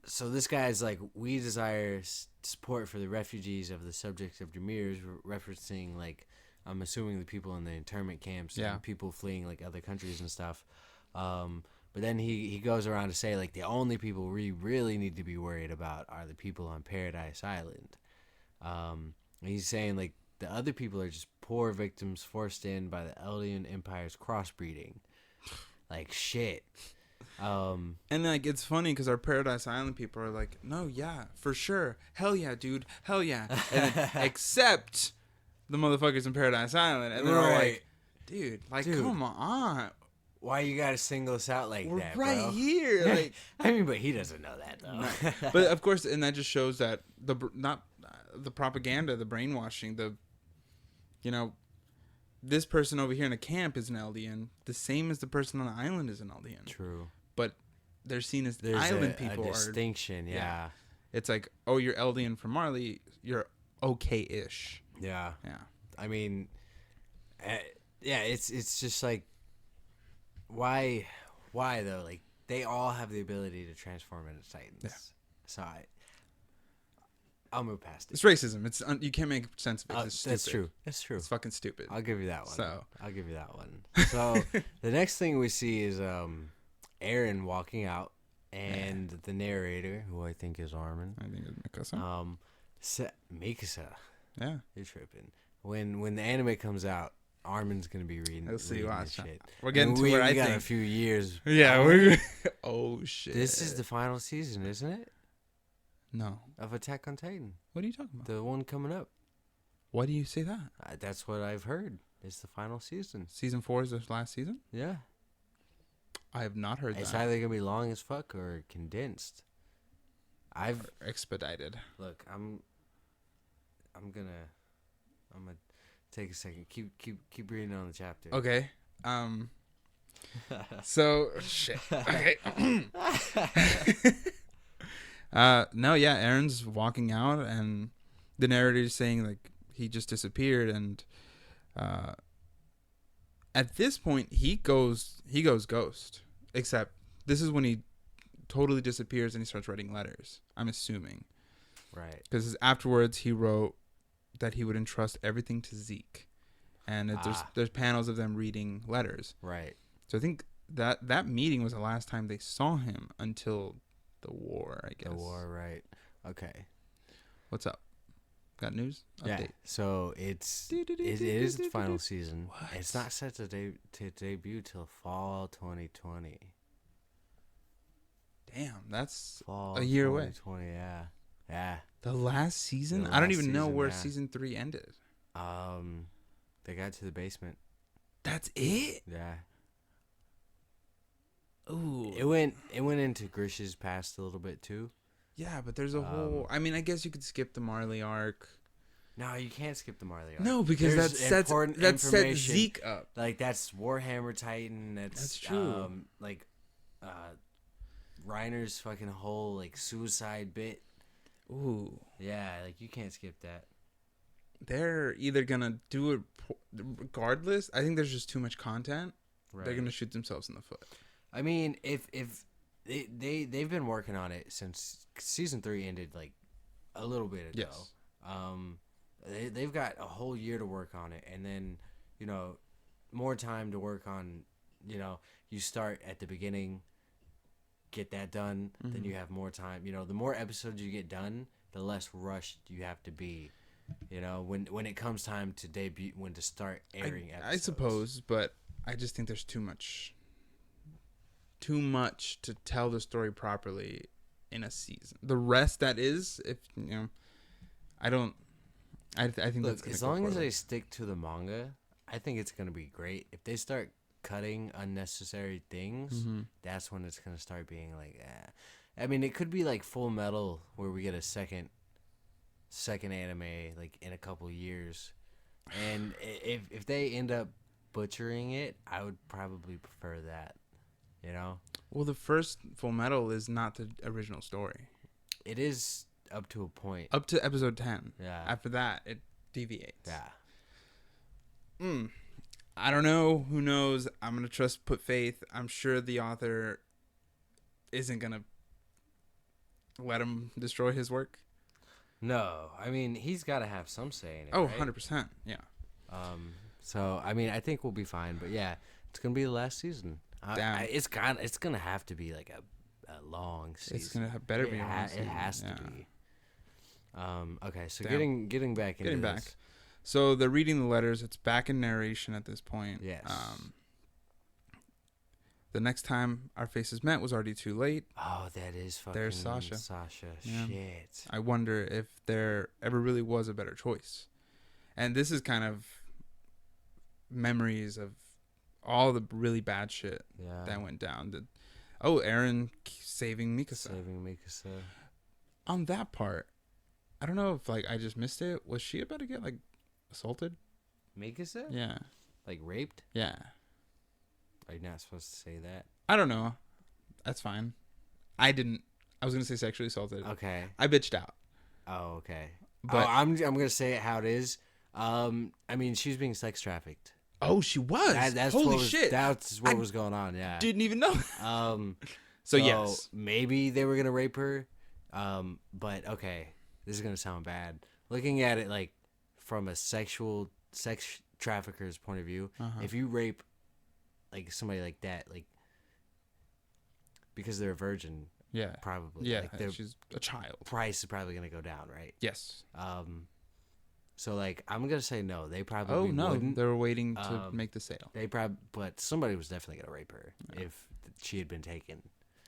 so this guy's like, we desire support for the refugees of the subjects of Demir's, referencing like, I'm assuming the people in the internment camps, and people fleeing like other countries and stuff. But then he goes around to say like the only people we really need to be worried about are the people on Paradise Island. And he's saying like the other people are just poor victims forced in by the Eldian Empire's crossbreeding. Like shit. And like it's funny because our Paradise Island people are like, no, yeah, for sure, hell yeah, dude, hell yeah, and then, except the motherfuckers in Paradise Island, and they're all like, dude, come on. Why you gotta single us out like We're that, right bro? here. Like, I mean, but he doesn't know that though. But of course, and that just shows that the propaganda, the brainwashing, this person over here in a camp is an Eldian, the same as the person on the island is an Eldian. True. But they're seen as There's island people. A distinction, yeah. It's like, oh, you're Eldian from Marley, you're okay-ish. Yeah. Yeah. I mean, it's just like, why though? Like they all have the ability to transform into Titans. Yeah. So I'll move past it. It's racism. It's you can't make sense of it. It's stupid. That's true. That's true. It's fucking stupid. I'll give you that one. I'll give you that one. So the next thing we see is Eren walking out, and the narrator, who I think is Armin. I think it's Mikasa. Mikasa. Yeah. You're tripping. When the anime comes out, Armin's gonna be reading. Let's see. Watch. Shit. We're getting to where I got think a few years. Yeah. We're. Oh shit. This is the final season, isn't it? No. Of Attack on Titan. What are you talking about? The one coming up. Why do you say that? That's what I've heard. It's the final season. Season 4 is the last season? Yeah. I have not heard that. It's either gonna be long as fuck or condensed. Or expedited. Look, I'm gonna take a second. Keep reading on the chapter. Okay. So shit. Okay. No, yeah, Eren's walking out, and the narrator's saying like he just disappeared, and at this point he goes ghost. Except this is when he totally disappears and he starts writing letters. I'm assuming, right? Because afterwards he wrote that he would entrust everything to Zeke, and there's panels of them reading letters. Right. So I think that meeting was the last time they saw him until the war, I guess. The war, right. Okay. What's up? Got news? Yeah. Update. So it is the final season. What? It's not set to debut till fall 2020. Damn, that's fall a year away. 2020, yeah. Yeah. The last season? I don't even know where season 3 ended. They got to the basement. That's it? Yeah. Ooh. It went into Grish's past a little bit too. Yeah, but there's a whole. I mean, I guess you could skip the Marley arc. No, you can't skip the Marley arc. No, because that sets Zeke up. Like that's Warhammer Titan. That's true. Reiner's fucking whole like suicide bit. Ooh. Yeah, like you can't skip that. They're either gonna do it regardless. I think there's just too much content. Right. They're gonna shoot themselves in the foot. I mean, if they've been working on it since season 3 ended like a little bit ago. Yes. They've got a whole year to work on it, and then more time to work on. You start at the beginning, get that done, then you have more time. The more episodes you get done, the less rushed you have to be. When it comes time to debut, when to start airing episodes. I suppose, but I just think there's too much too much to tell the story properly in a season. The rest that is, if you know, I don't. I think Look, that's as long as they stick to the manga, I think it's gonna be great. If they start cutting unnecessary things, that's when it's gonna start being like, I mean, it could be like Full Metal, where we get a second anime like in a couple years, and if they end up butchering it, I would probably prefer that. You know. Well, the first Full Metal is not the original story. It is up to a point. Up to episode 10. Yeah. After that, it deviates. Yeah. I don't know. Who knows? I'm going to put faith. I'm sure the author isn't going to let him destroy his work. No. I mean, he's got to have some say in it. Oh, right? 100%. Yeah. So, I mean, I think we'll be fine. But, yeah, it's going to be the last season. It's going to have to be like a long season. It's going to better be a long season. It has to be. Okay, so getting back into this. So they're reading the letters. It's back in narration at this point. Yes. The next time our faces met was already too late. Oh, that is fucking There's Sasha. Yeah. Shit. I wonder if there ever really was a better choice. And this is kind of memories of all the really bad shit that went down. Eren saving Mikasa. On that part, I don't know if like I just missed it. Was she about to get like assaulted? Mikasa? Yeah. Like raped? Yeah. Are you not supposed to say that? I don't know. That's fine. I was gonna say sexually assaulted. Okay. I bitched out. Oh, okay. But I'm gonna say it how it is. I mean, she's being sex trafficked. Oh, she was. That's Holy shit! That's what was going on. Yeah. Didn't even know. So yes, maybe they were gonna rape her. But okay, this is gonna sound bad. Looking at it like from a sex trafficker's point of view, if you rape like somebody like that, like because they're a virgin, probably, like she's a child. Price is probably gonna go down, right? Yes. So like I'm gonna say no. They probably wouldn't. They were waiting to make the sale. But somebody was definitely gonna rape her if she had been taken.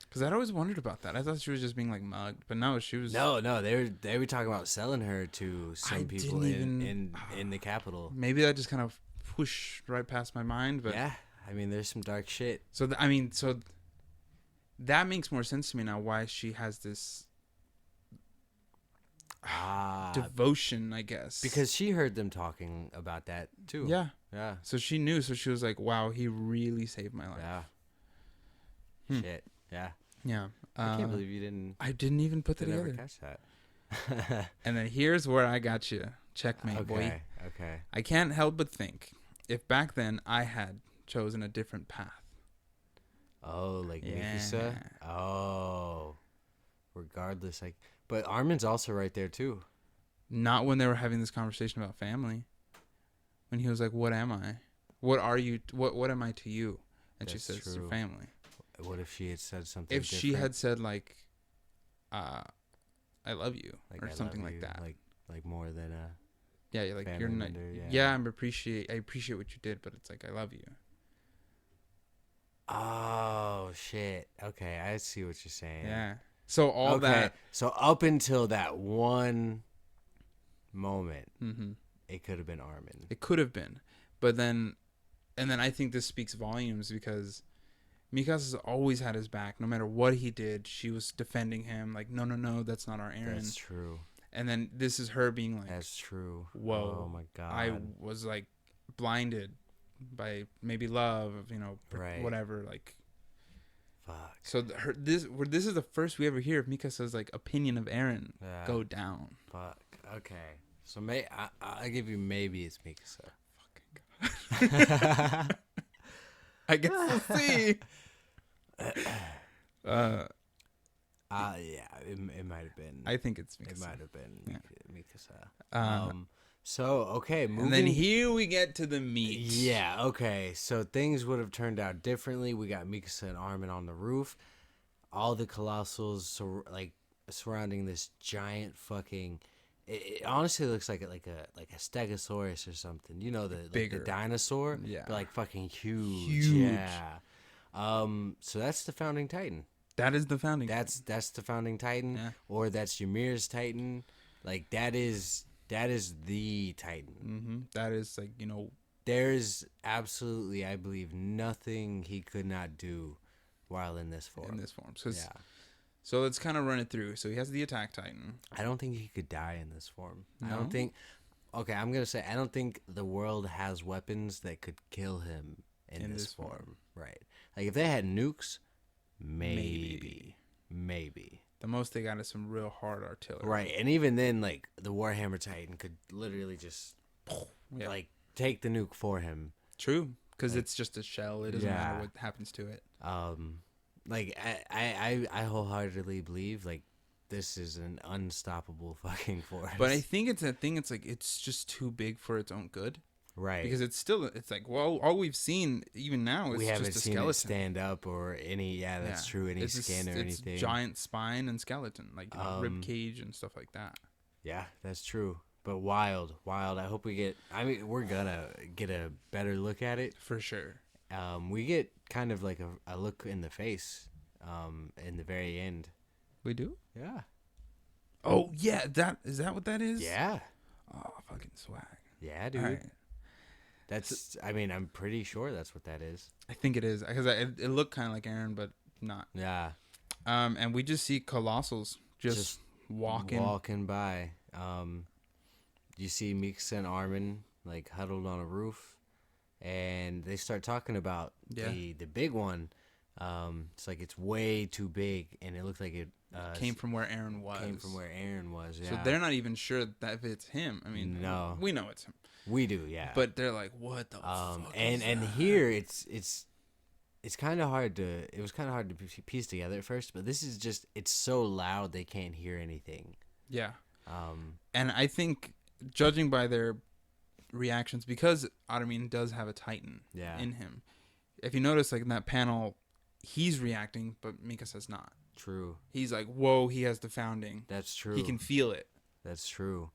Because I'd always wondered about that. I thought she was just being like mugged, but no, she was. No, they were talking about selling her to some people in the capital. Maybe that just kind of pushed right past my mind, but yeah, I mean, there's some dark shit. So that makes more sense to me now. Why she has this devotion, I guess. Because she heard them talking about that too. Yeah. Yeah. So she knew. So she was like, "Wow, he really saved my life." Yeah. Shit. Yeah. Yeah. I can't believe you didn't. I didn't even put that together. Never catch that. And then here's where I got you. Checkmate, boy. Okay. I can't help but think, if back then I had chosen a different path. Oh, like Mikasa? Oh. Regardless, like, but Armin's also right there too. Not when they were having this conversation about family. When he was like, "What am I? What are you? What am I to you?" And she says, "Your family." What if she had said something? If she had said like, "I love you," like, or something like that, like more than a like you're not. I appreciate what you did, but it's like I love you. Oh shit! Okay, I see what you're saying. Yeah. So that. So up until that one moment, it could have been Armin. It could have been, but then, and then I think this speaks volumes because Mikasa's always had his back. No matter what he did, she was defending him. Like, no, that's not our Eren. That's true. And then this is her being like, "That's true." Whoa! Oh my god! I was like blinded by maybe love, whatever. Like, fuck. So this is the first we ever hear of Mikasa's like opinion of Eren go down. Fuck. Okay. So I give you maybe it's Mikasa. Fucking god. I guess we'll see. Yeah, it might have been. I think it's Mikasa. It might have been Mikasa. So okay, moving. And then here we get to the meat. Yeah. Okay. So things would have turned out differently. We got Mikasa and Armin on the roof. All the colossals surrounding this giant fucking. It honestly looks like a stegosaurus or something. You know the bigger the dinosaur. Yeah. But like fucking huge. Yeah. So that's the founding Titan. That is the founding. That's the founding Titan, or that's Ymir's Titan. Like that is the Titan. Mm-hmm. That is like There's absolutely, I believe, nothing he could not do while in this form. So let's kind of run it through. So he has the Attack Titan. I don't think he could die in this form. No? I don't think. Okay, I'm gonna say I don't think the world has weapons that could kill him in this form. Right. Like if they had nukes, maybe. The most they got is some real hard artillery. Right, and even then, like the Warhammer Titan could literally just like take the nuke for him. True, because it's just a shell. It doesn't matter what happens to it. Like I wholeheartedly believe like this is an unstoppable fucking force. But I think it's a thing. It's like it's just too big for its own good. Right. Because it's like, well, all we've seen even now is just a skeleton. It stand up or any. Yeah, that's true. Any skin or anything. It's giant spine and skeleton, like rib cage and stuff like that. Yeah, that's true. But wild. I hope we get. I mean, we're gonna get a better look at it for sure. We get kind of like a look in the face, in the very end. We do? Yeah. Oh yeah, is that what that is? Yeah. Oh, fucking swag. Yeah, dude. Right. That's. I mean, I'm pretty sure that's what that is. I think it is because it looked kind of like Aaron, but not. Yeah. And we just see Colossals just walking by. You see Mikasa and Armin like huddled on a roof, and they start talking about the big one. It's like it's way too big, and it looked like it came from where Aaron was. Yeah. So they're not even sure that if it's him. I mean, no, we know it's him. We do, yeah. But they're like, what the fuck? And here it's kind of hard to. It was kind of hard to piece together at first, but this is just it's so loud they can't hear anything. Yeah. And I think, judging by their reactions, because Armin does have a Titan in him. If you notice, like in that panel, he's reacting, but Mikasa's not. True. He's like, whoa, he has the founding. That's true. He can feel it. That's true.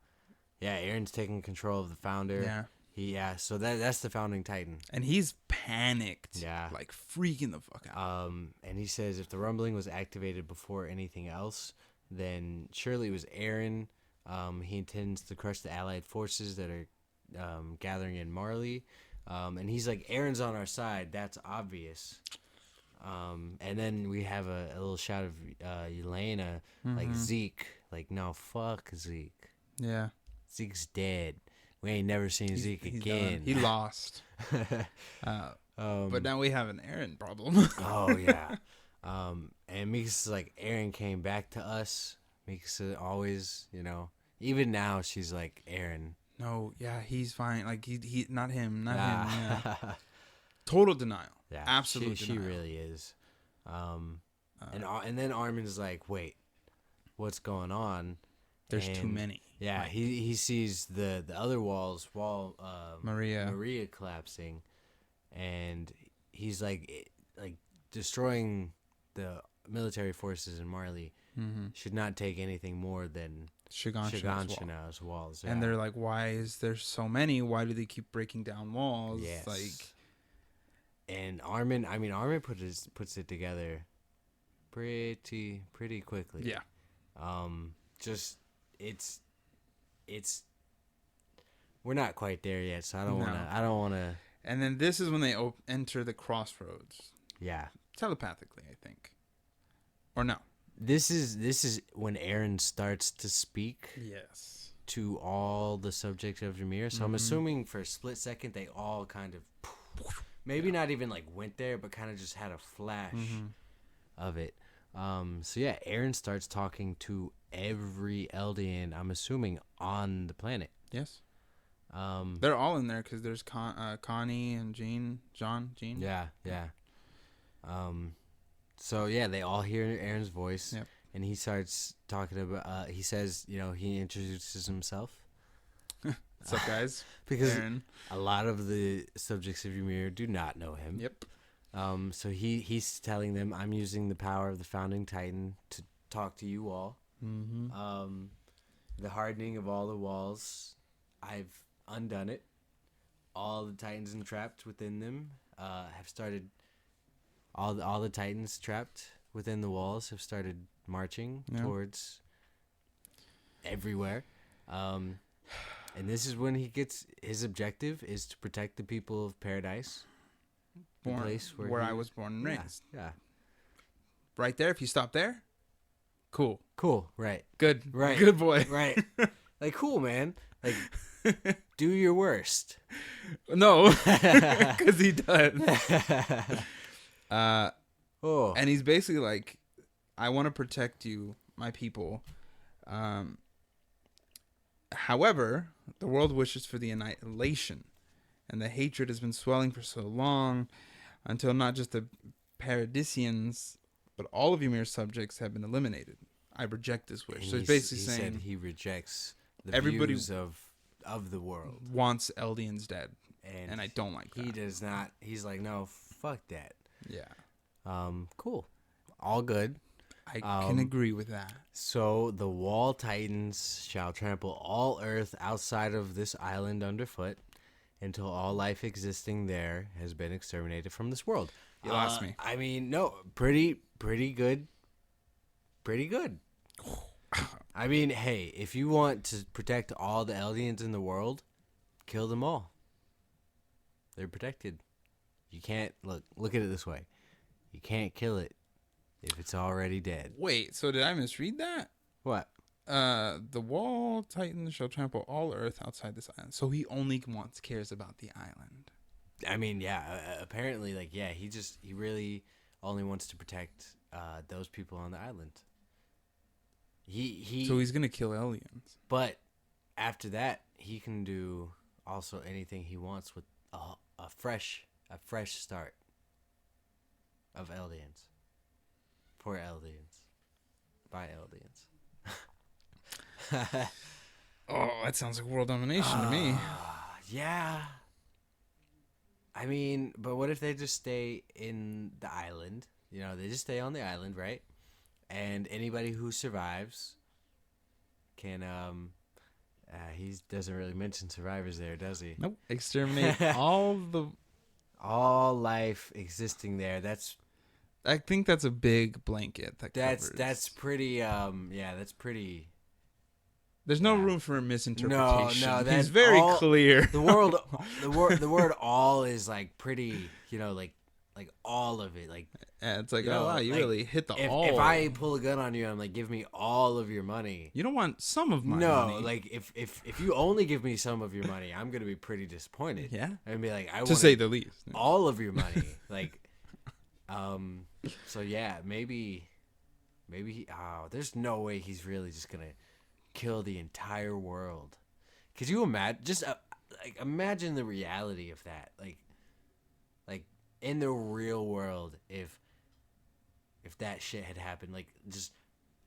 Yeah, Aaron's taking control of the founder. Yeah. So that's the founding Titan. And he's panicked. Yeah. Like freaking the fuck out. And he says if the rumbling was activated before anything else, then surely it was Aaron. He intends to crush the allied forces that are gathering in Marley. And he's like, Aaron's on our side. That's obvious. And then we have a little shot of Yelena, like Zeke. Like, no, fuck Zeke. Yeah. Zeke's dead. We ain't never seen Zeke again. He lost. But now we have an Aaron problem. Oh, yeah. And Mikasa's like, Aaron came back to us. Mikasa always, even now she's like, Aaron. No, yeah, he's fine. Like, he not him. Yeah. Total denial. Yeah, absolute denial. She really is. And then Armin's like, wait, what's going on? There's too many. Yeah, he sees the other wall Maria collapsing, and he's like destroying the military forces in Marley should not take anything more than Shiganshina's walls. Yeah. And they're like, why is there so many? Why do they keep breaking down walls? Yes. Like, and Armin puts it together pretty quickly. Yeah. Just it's we're not quite there yet, so I don't want to. And then this is when they enter the crossroads. Yeah. Telepathically, I think. Or no. This is when Aaron starts to speak. Yes. To all the subjects of Ymir. So I'm assuming for a split second they all kind of maybe not even like went there, but kind of just had a flash of it. So yeah, Aaron starts talking to every Eldian, I'm assuming, on the planet. Yes. They're all in there because there's Connie and Jean. Yeah. So yeah, they all hear Aaron's voice, and he starts talking about. He says, he introduces himself. What's up, guys? Because Aaron. A lot of the subjects of Ymir do not know him. Yep. So he's telling them, I'm using the power of the founding Titan to talk to you all. The hardening of all the walls, I've undone it. All the Titans entrapped within them have started all the Titans trapped within the walls have started marching towards everywhere. And this is when he gets his objective is to protect the people of Paradise, the place where I was born and raised. Yeah. Right there. If you stop there, cool. Right. Good. Right. Good boy. Right. Like, cool, man. Like, do your worst. No, because he does. And he's basically like, I want to protect you, my people. However, the world wishes for the annihilation, and the hatred has been swelling for so long until not just the Paradisians, but all of Ymir's subjects have been eliminated. I reject this wish. So he's basically saying he rejects the views of the world. Wants Eldians dead, and I don't like that. He does not. He's like, no, fuck that. Yeah. Cool. All good. I can agree with that. So the Wall Titans shall trample all Earth outside of this island underfoot until all life existing there has been exterminated from this world. You lost me. I mean, no, pretty good. Pretty good. I mean, hey, if you want to protect all the Eldians in the world, kill them all. They're protected. You can't look at it this way. You can't kill it if it's already dead. Wait, so did I misread that? What? The Wall Titans shall trample all Earth outside this island. So he only cares about the island. I mean, yeah. Apparently, like, yeah, he really only wants to protect those people on the island. So he's gonna kill aliens. But after that, he can do also anything he wants with a fresh start of Eldians. For Eldians. By Eldians. Oh, that sounds like world domination to me. Yeah. I mean, but what if they just stay in the island? You know, they just stay on the island, right? And anybody who survives can, he doesn't really mention survivors there, does he? Nope. Exterminate all life existing there. I think that's a big blanket. That's pretty, that's pretty. There's no room for a misinterpretation. No, he's very clear. The word all is like pretty, you know, like all of it. Like, yeah, it's like, wow, you really hit the all. If I pull a gun on you, I'm like, give me all of your money. You don't want some of my money. No, like if you only give me some of your money, I'm gonna be pretty disappointed. Yeah, and be like, to say the least, all of your money. Like, so yeah, maybe. There's no way he's really just gonna kill the entire world. Could you imagine? Just imagine the reality of that. Like in the real world, if that shit had happened, like just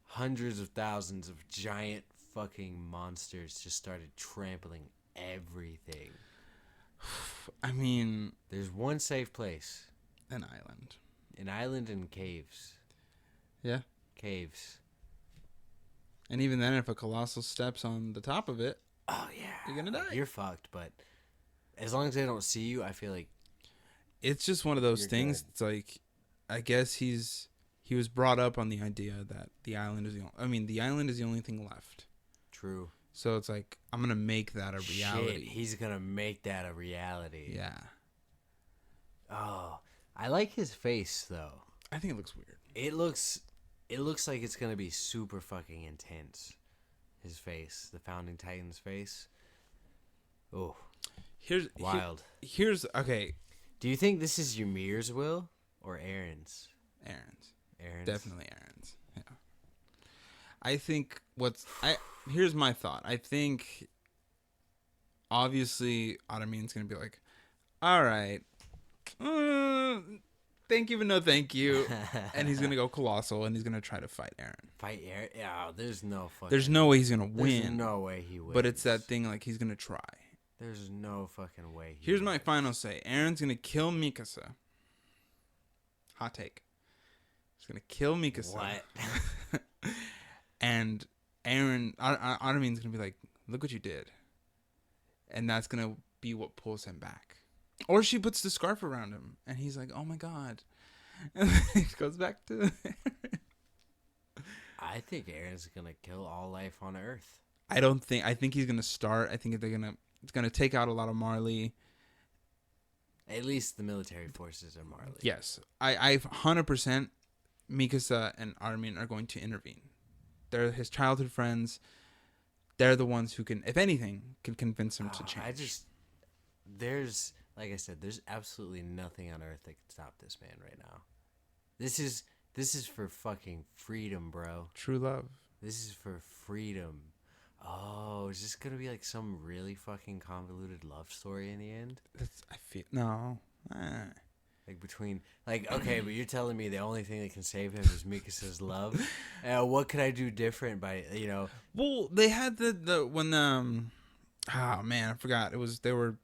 hundreds of thousands of giant fucking monsters just started trampling everything. I mean, there's one safe place. An island. An island and caves. Yeah. Caves. And even then, if a colossal steps on the top of it, oh yeah, you're gonna die. You're fucked. But as long as they don't see you, I feel like it's just one of those things. Good. It's like, I guess he was brought up on the idea that the island is the island is the only thing left. True. So it's like, I'm gonna make that a reality. Shit, he's gonna make that a reality. Yeah. Oh, I like his face though. I think it looks weird. It looks like it's gonna be super fucking intense. His face, the Founding Titan's face. Oh, wild. Here's okay. Do you think this is Ymir's will or Aaron's? Aaron's. Definitely Aaron's. Yeah. I think here's my thought. I think obviously Ottoman's gonna be like, all right, thank you but no thank you, and he's gonna go colossal and he's gonna try to fight Aaron. Fight Aaron? Yeah, there's no way he's gonna win. There's no way he wins. But it's that thing, like, he's gonna try. There's no fucking way. Here's my final say. Aaron's gonna kill Mikasa. Hot take. He's gonna kill Mikasa. What? And Aaron, Ottoman's gonna be like, look what you did. And that's gonna be what pulls him back. Or she puts the scarf around him, and he's like, oh my god. And it goes back to I think Aaron's gonna kill all life on Earth. I think he's gonna start. I think it's gonna take out a lot of Marley. At least the military forces are Marley. Yes. I 100% Mikasa and Armin are going to intervene. They're his childhood friends. They're the ones who can, if anything, can convince him to change. There's, like I said, there's absolutely nothing on Earth that can stop this man right now. This is for fucking freedom, bro. True love. This is for freedom. Oh, is this gonna be like some really fucking convoluted love story in the end? I feel no. Like between, like, okay, but you're telling me the only thing that can save him is Mikasa's love. What could I do different by, you know? Well, they had when oh man, I forgot. When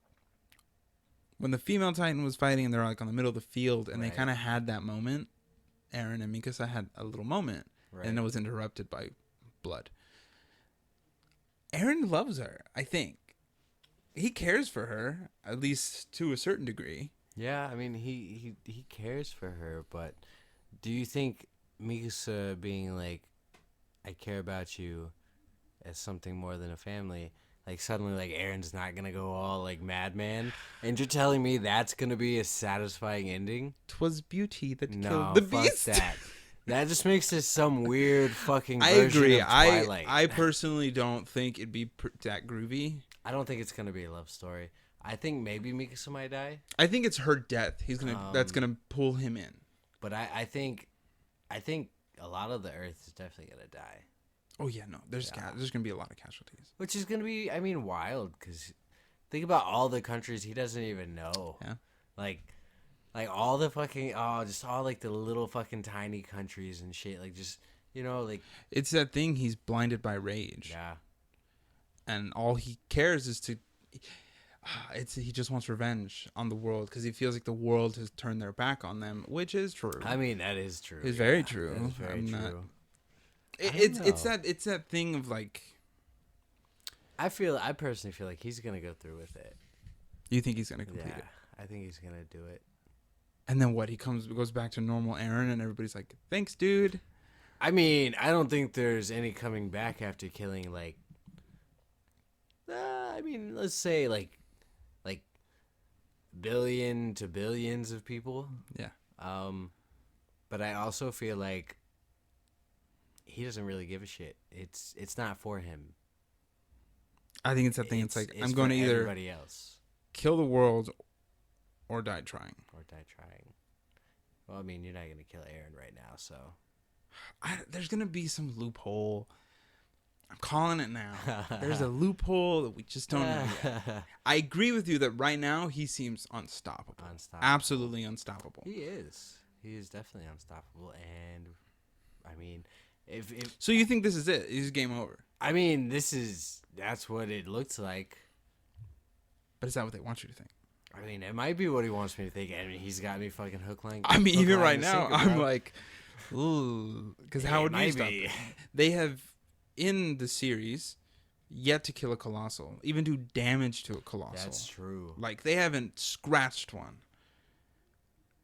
the female Titan was fighting and they're like on the middle of the field and they kind of had that moment. Eren and Mikasa had a little moment and it was interrupted by blood. Eren loves her, I think. He cares for her, at least to a certain degree. Yeah, I mean, he cares for her, but do you think Mikasa being like, I care about you as something more than a family, like suddenly like Eren's not going to go all like madman? And you're telling me that's going to be a satisfying ending? 'Twas beauty that killed the beast. That. That just makes this some weird fucking version of Twilight. I personally don't think it'd be that groovy. I don't think it's going to be a love story. I think maybe Mikasa might die. I think it's her death. That's gonna pull him in. But I think a lot of the Earth is definitely gonna die. Oh yeah, no. There's gonna be a lot of casualties. Which is gonna be, I mean, wild because think about all the countries he doesn't even know. Yeah. Like all the fucking just all like the little fucking tiny countries and shit. Like just like it's that thing. He's blinded by rage. Yeah. And all he cares is to. He just wants revenge on the world because he feels like the world has turned their back on them, which is true. I mean, that is true. It's very true. That is very true. It's that thing of like. I personally feel like he's gonna go through with it. You think he's gonna complete it? I think he's gonna do it. And then what? He goes back to normal Eren, and everybody's like, "Thanks, dude." I mean, I don't think there's any coming back after killing like. I mean, let's say like billion to billions of people. Yeah. But I also feel like he doesn't really give a shit. It's not for him. I think it's that thing. It's like I'm going to either everybody else kill the world or die trying. Well, I mean, you're not gonna kill Eren right now, so there's gonna be some loophole. I'm calling it now. There's a loophole that we just don't know yet. I agree with you that right now he seems unstoppable. Absolutely unstoppable. He is. He is definitely unstoppable. And, I mean, if So you think this is it? This is game over? I mean, that's what it looks like. But is that what they want you to think? I mean, it might be what he wants me to think. I mean, he's got me fucking hook line. I mean, even right now, I'm like, ooh. Because how would you stop it? They have... in the series, yet to kill a colossal, even do damage to a colossal. That's true. Like they haven't scratched one,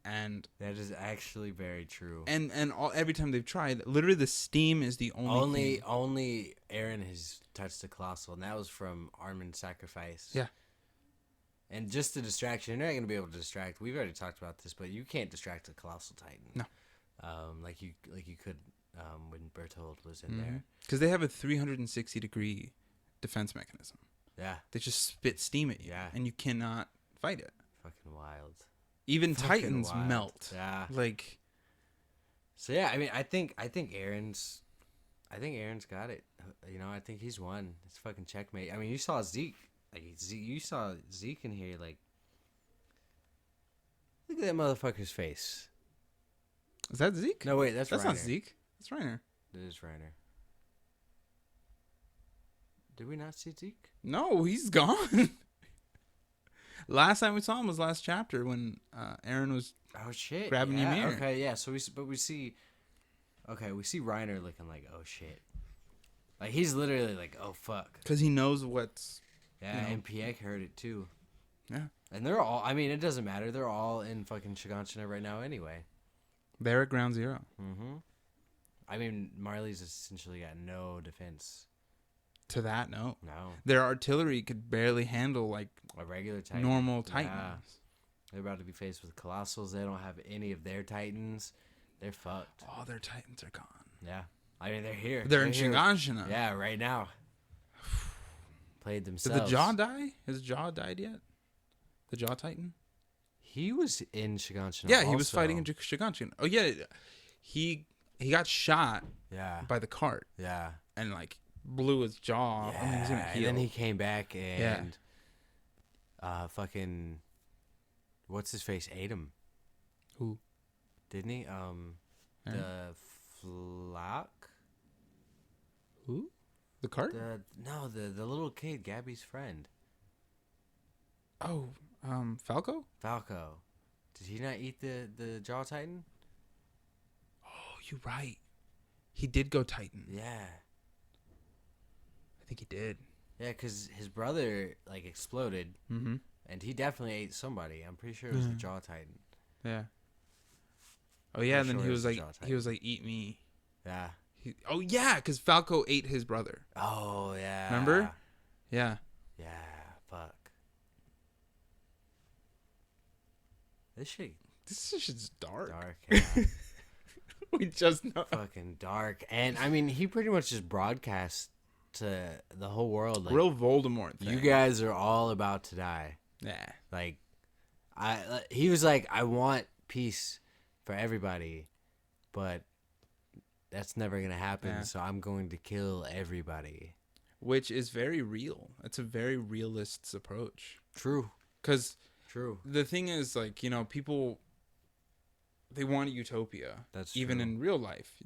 and that is actually very true. And every time they've tried, literally the steam is the only Eren has touched a colossal, and that was from Armin's sacrifice. Yeah. And just the distraction, you're not gonna be able to distract. We've already talked about this, but you can't distract a colossal titan. No. Like you could. When Bertold was in there. Because they have a 360-degree defense mechanism. Yeah. They just spit steam at you. Yeah. And you cannot fight it. Fucking wild. Even Titans melt. Yeah. Like. So, yeah, I mean, I think Eren's got it. I think he's won. It's fucking checkmate. I mean, you saw Zeke. You saw Zeke in here, like. Look at that motherfucker's face. Is that Zeke? No, wait, that's Reiner. Not Zeke. It's Reiner. It is Reiner. Did we not see Zeke? No, he's gone. Last time we saw him was last chapter when Eren was grabbing Ymir. Okay, yeah. So we see Reiner looking like, oh shit. Like he's literally like, oh fuck. Because he knows what's. Yeah, and Piek heard it too. Yeah. And they're all. I mean, it doesn't matter. They're all in fucking Shiganshina right now anyway. They're at ground zero. Mm-hmm. I mean, Marley's essentially got no defense. To that, no. No. Their artillery could barely handle, like, a regular Titan. Normal Titans. Yeah. They're about to be faced with Colossals. They don't have any of their Titans. They're fucked. All their Titans are gone. Yeah. I mean, they're here. They're in Shiganshina. Yeah, right now. Played themselves. Did the Jaw die? Has Jaw died yet? The Jaw Titan? He was in Shiganshina. Yeah, he was fighting in Shiganshina. Oh, yeah. He got shot by the cart. Yeah. And, like, blew his jaw. Yeah. I mean, he's gonna heal. And then he came back and fucking what's his face ate him. Who? Didn't he? The Flock? Who? The cart? The little kid, Gabby's friend. Oh, Falco? Falco. Did he not eat the Jaw Titan? Oh, you're right. He did go Titan. Yeah. I think he did. Yeah, because his brother, like, exploded. Mm-hmm. And he definitely ate somebody. I'm pretty sure it was the Jaw Titan. Yeah. Oh, yeah, and then he was like, eat me. Yeah. Because Falco ate his brother. Oh, yeah. Remember? Yeah. Yeah, fuck. This shit's dark. Dark, yeah. We just know. Fucking dark. And, I mean, he pretty much just broadcast to the whole world. Like, real Voldemort thing. You guys are all about to die. Yeah. Like, he was like, I want peace for everybody, but that's never going to happen, so I'm going to kill everybody. Which is very real. It's a very realist approach. True. Because True. The thing is, like, you know, people, they want a utopia. That's even true. In real life.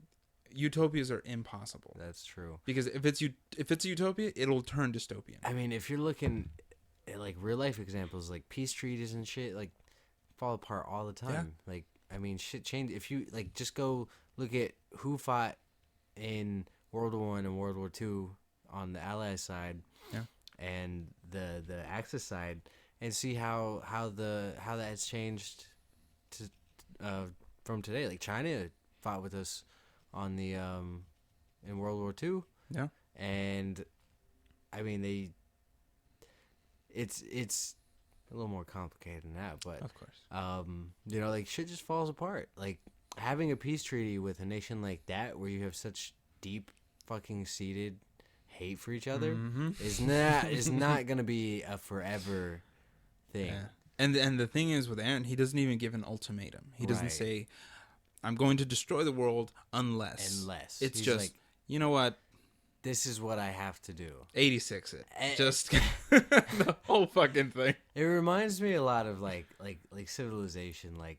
Utopias are impossible. That's true. Because if it's a utopia, it'll turn dystopian. I mean, if you're looking at, like, real life examples, like peace treaties and shit, like, fall apart all the time. Yeah. Like, I mean, shit changed. If you, like, just go look at who fought in World War I and World War II on the Allied side, and the Axis side, and see how that has changed to from today. Like, China fought with us on the in World War II. Yeah. And I mean, it's a little more complicated than that, but of course. You know, like, shit just falls apart. Like, having a peace treaty with a nation like that, where you have such deep fucking seated hate for each other, is not gonna be a forever thing. Yeah. And the thing is with Aaron, he doesn't even give an ultimatum. He doesn't say, I'm going to destroy the world unless. It's just, like, you know what? This is what I have to do. 86 it. Just the whole fucking thing. It reminds me a lot of like Civilization, like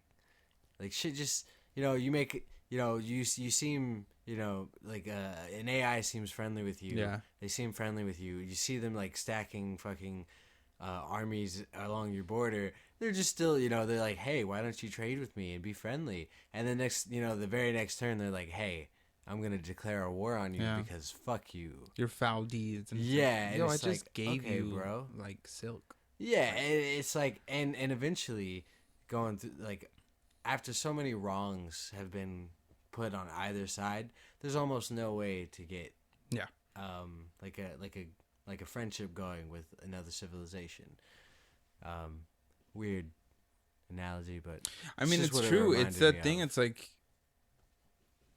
shit. Just, you know, you make, you know, you seem, you know, like an AI seems friendly with you. Yeah. They seem friendly with you. You see them, like, stacking fucking armies along your border. They're just still, you know, they're like, hey, why don't you trade with me and be friendly? And the next, you know, the very next turn, they're like, hey, I'm going to declare a war on you because fuck you. Your foul deeds. And yeah. yo, I just gave you, bro, like, silk. Yeah, it's like, and eventually going through, like, after so many wrongs have been put on either side, there's almost no way to get like a friendship going with another civilization. Weird analogy, but I mean, it's true. It's that thing. It's like,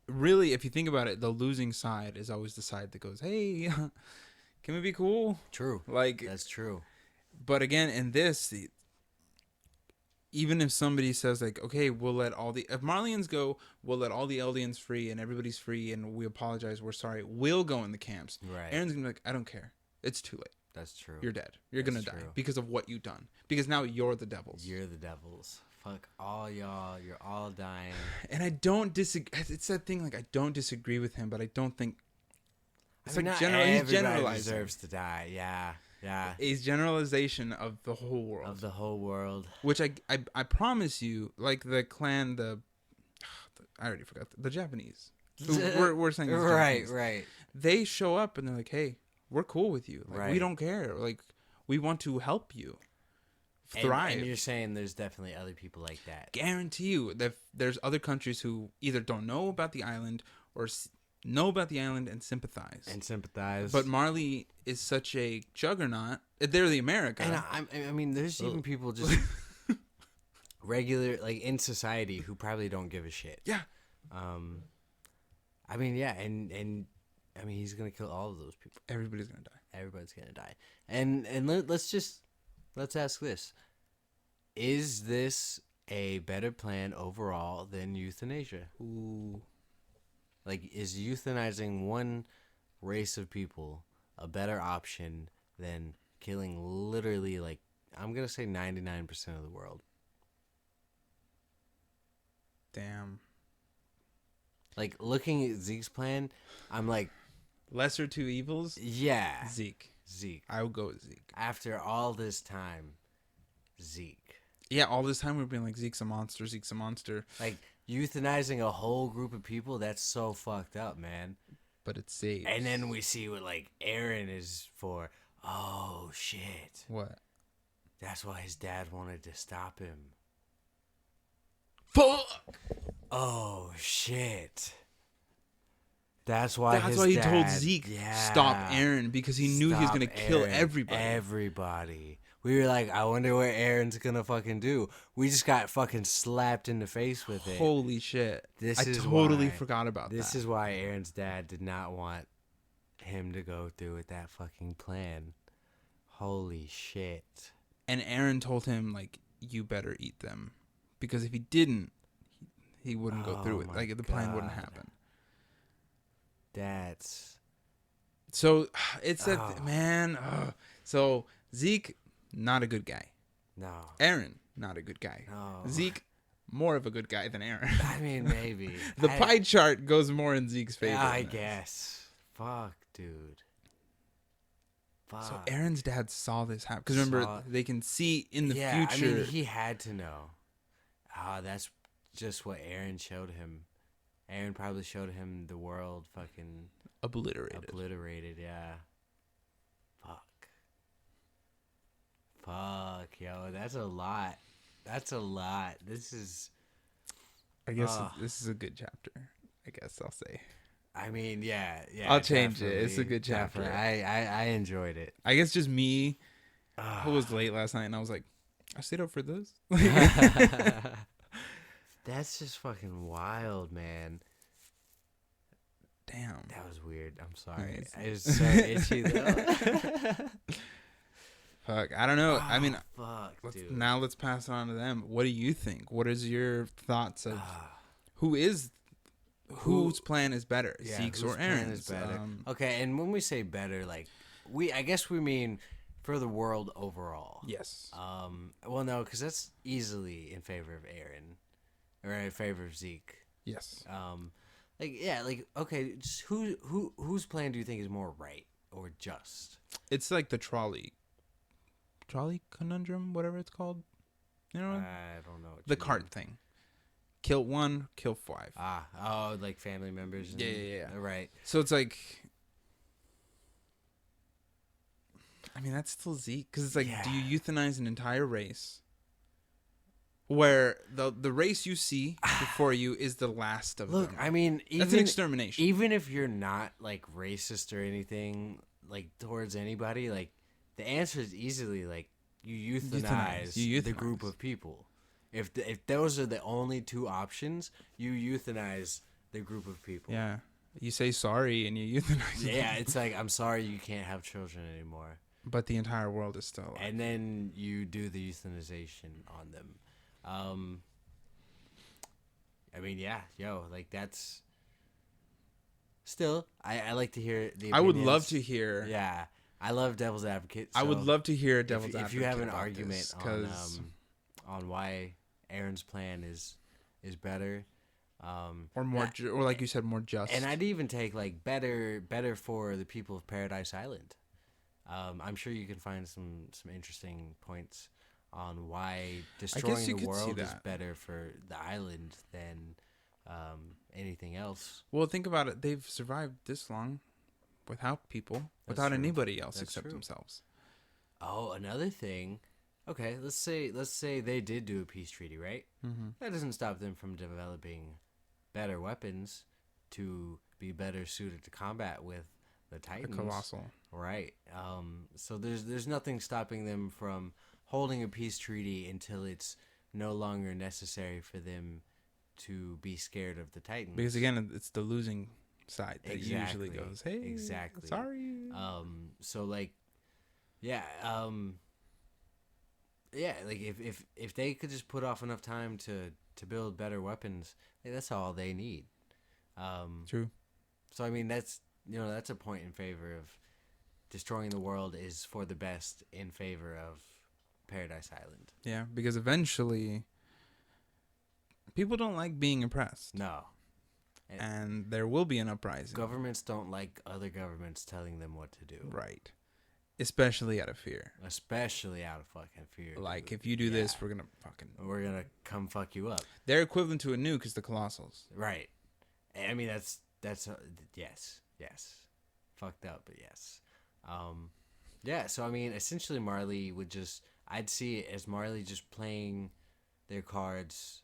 really, if you think about it, the losing side is always the side that goes, hey, can we be cool? True. Like, that's true. But again, in this, even if somebody says, like, okay, if Marlians go, we'll let all the Eldians free and everybody's free and we apologize, we're sorry, we'll go in the camps. Right. Aaron's gonna be like, I don't care. It's too late. That's true. You're dead. You're gonna die because of what you've done. Because now you're the devils. You're the devils. Fuck all y'all. You're all dying. And I don't disagree. It's that thing, like, I don't disagree with him, but I don't think. It's like he's generalizing. Deserves to die. Yeah. Yeah. He's generalization of the whole world. Of the whole world. Which I promise you, like, the clan, I already forgot the Japanese. We're saying this Japanese. Right. They show up and they're like, hey, we're cool with you. Like, right. We don't care. Like, we want to help you. thrive. And you're saying there's definitely other people like that. Guarantee you that there's other countries who either don't know about the island or know about the island and sympathize. But Marley is such a juggernaut. They're the America. And I mean, there's even people just regular, like, in society who probably don't give a shit. Yeah. I mean, yeah, and I mean, he's gonna kill all of those people. Everybody's gonna die. Everybody's gonna die. And let's ask this: is this a better plan overall than euthanasia? Ooh. Like, is euthanizing one race of people a better option than killing literally, like, I'm gonna say 99% of the world? Damn. Like, looking at Zeke's plan, I'm like... Lesser two evils? Yeah. Zeke. I would go with Zeke. After all this time, Zeke. Yeah, all this time we've been like, Zeke's a monster. Like, euthanizing a whole group of people, that's so fucked up, man. But it's safe. And then we see what, like, Aaron is for. Oh, shit. What? That's why his dad wanted to stop him. Fuck! Oh, shit. That's why he told Zeke, stop Aaron, because he knew he was going to kill everybody. Everybody. We were like, I wonder what Aaron's going to fucking do. We just got fucking slapped in the face with it. Holy shit. I totally forgot about that. This is why Aaron's dad did not want him to go through with that fucking plan. Holy shit. And Aaron told him, like, you better eat them. Because if he didn't, he wouldn't go through it. Like, the plan wouldn't happen. That's... So, it's that... Man. So, Zeke, not a good guy. No. Aaron, not a good guy. No. Zeke, more of a good guy than Aaron. I mean, maybe. The pie chart goes more in Zeke's favor. I guess. Fuck, dude. Fuck. So, Aaron's dad saw this happen. Because remember, they can see in the future. I mean, he had to know. That's just what Aaron showed him. Aaron probably showed him the world fucking... Obliterated, yeah. Fuck, yo, that's a lot. This is... I guess this is a good chapter. I guess I'll say. I mean, yeah. I'll change it. It's a good chapter. I enjoyed it. I guess just me, who was late last night, and I was like, I stayed up for this. That's just fucking wild, man. Damn. That was weird. I'm sorry. It was so itchy, though. Fuck. I don't know. I mean, dude. Now let's pass it on to them. What do you think? What is your thoughts of whose plan is better? Zeke's or Aaron's? Okay, and when we say better, like, I guess we mean for the world overall. Yes. Well, no, because that's easily in favor of Aaron. Or in favor of Zeke. Yes. Okay, just whose plan do you think is more right or just? It's like the trolley conundrum, whatever it's called. You know? I don't know. The cart thing. Kill one, kill five. Like family members. Yeah. Right. So it's like, I mean, that's still Zeke, because it's like, do you euthanize an entire race? Where the race you see before you is the last of them. Look, I mean, that's an extermination. Even if you're not, like, racist or anything, like, towards anybody, like, the answer is easily, like, you euthanize the group of people. If those are the only two options, you euthanize the group of people. Yeah. You say sorry and you euthanize them. Yeah, it's like, I'm sorry you can't have children anymore. But the entire world is still alive. And then you do the euthanization on them. I mean, yeah, like, that's still, I like to hear the opinions. I would love to hear. Yeah, I love Devil's Advocate. So I would love to hear Devil's Advocate. If you have an argument on why Aaron's plan is better, or more, or like you said, more just. And I'd even take, like, better for the people of Paradise Island. I'm sure you can find some interesting points on why destroying the world is better for the island than anything else. Well, think about it. They've survived this long without people, without anybody else except themselves. Oh, another thing. okay, let's say they did do a peace treaty, right? Mm-hmm. That doesn't stop them from developing better weapons to be better suited to combat with the Titans. The Colossal. Right. So there's nothing stopping them from holding a peace treaty until it's no longer necessary for them to be scared of the Titans. Because again, it's the losing side that usually goes, hey, exactly. Sorry. So like, yeah, yeah, like if they could just put off enough time to build better weapons, like, that's all they need. True. So I mean, that's a point in favor of destroying the world is for the best in favor of Paradise Island. Yeah, because eventually people don't like being oppressed. No. And there will be an uprising. Governments don't like other governments telling them what to do. Right. Especially out of fear. Especially out of fucking fear. Like, if you do this, we're gonna come fuck you up. They're equivalent to a nuke is the Colossals. Right. I mean, that's yes. Fucked up, but yes. Yeah, so I mean, essentially Marley I'd see it as Marley just playing their cards,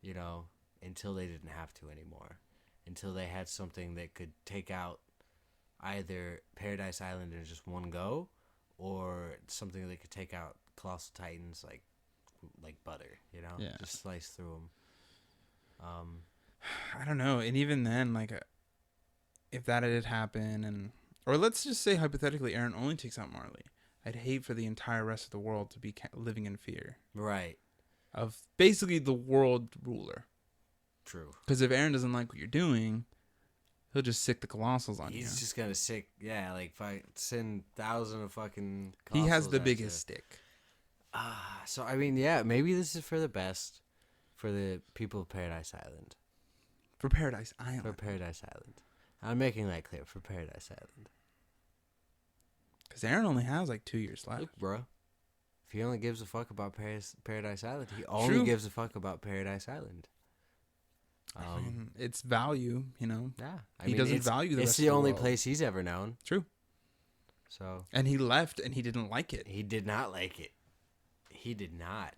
until they didn't have to anymore. Until they had something that could take out either Paradise Island in just one go, or something that could take out Colossal Titans like butter, Yeah. Just slice through them. I don't know. And even then, if that had happened, or let's just say hypothetically Eren only takes out Marley, I'd hate for the entire rest of the world to be living in fear. Right. Of basically the world ruler. True. Because if Eren doesn't like what you're doing, he'll just sick the Colossals on you. He's just gonna send thousands of fucking Colossals. He has the biggest stick. So I mean, yeah, maybe this is for the best for the people of Paradise Island. For Paradise Island. For Paradise Island. I'm making that clear. For Paradise Island. Because Eren only has 2 years left. Look, bro. If he only gives a fuck about Paradise Island, he only gives a fuck about Paradise Island. I mean, it's value, Yeah. He doesn't value the rest of the world. It's the only place he's ever known. True. So. And he left and he didn't like it. He did not like it. He did not.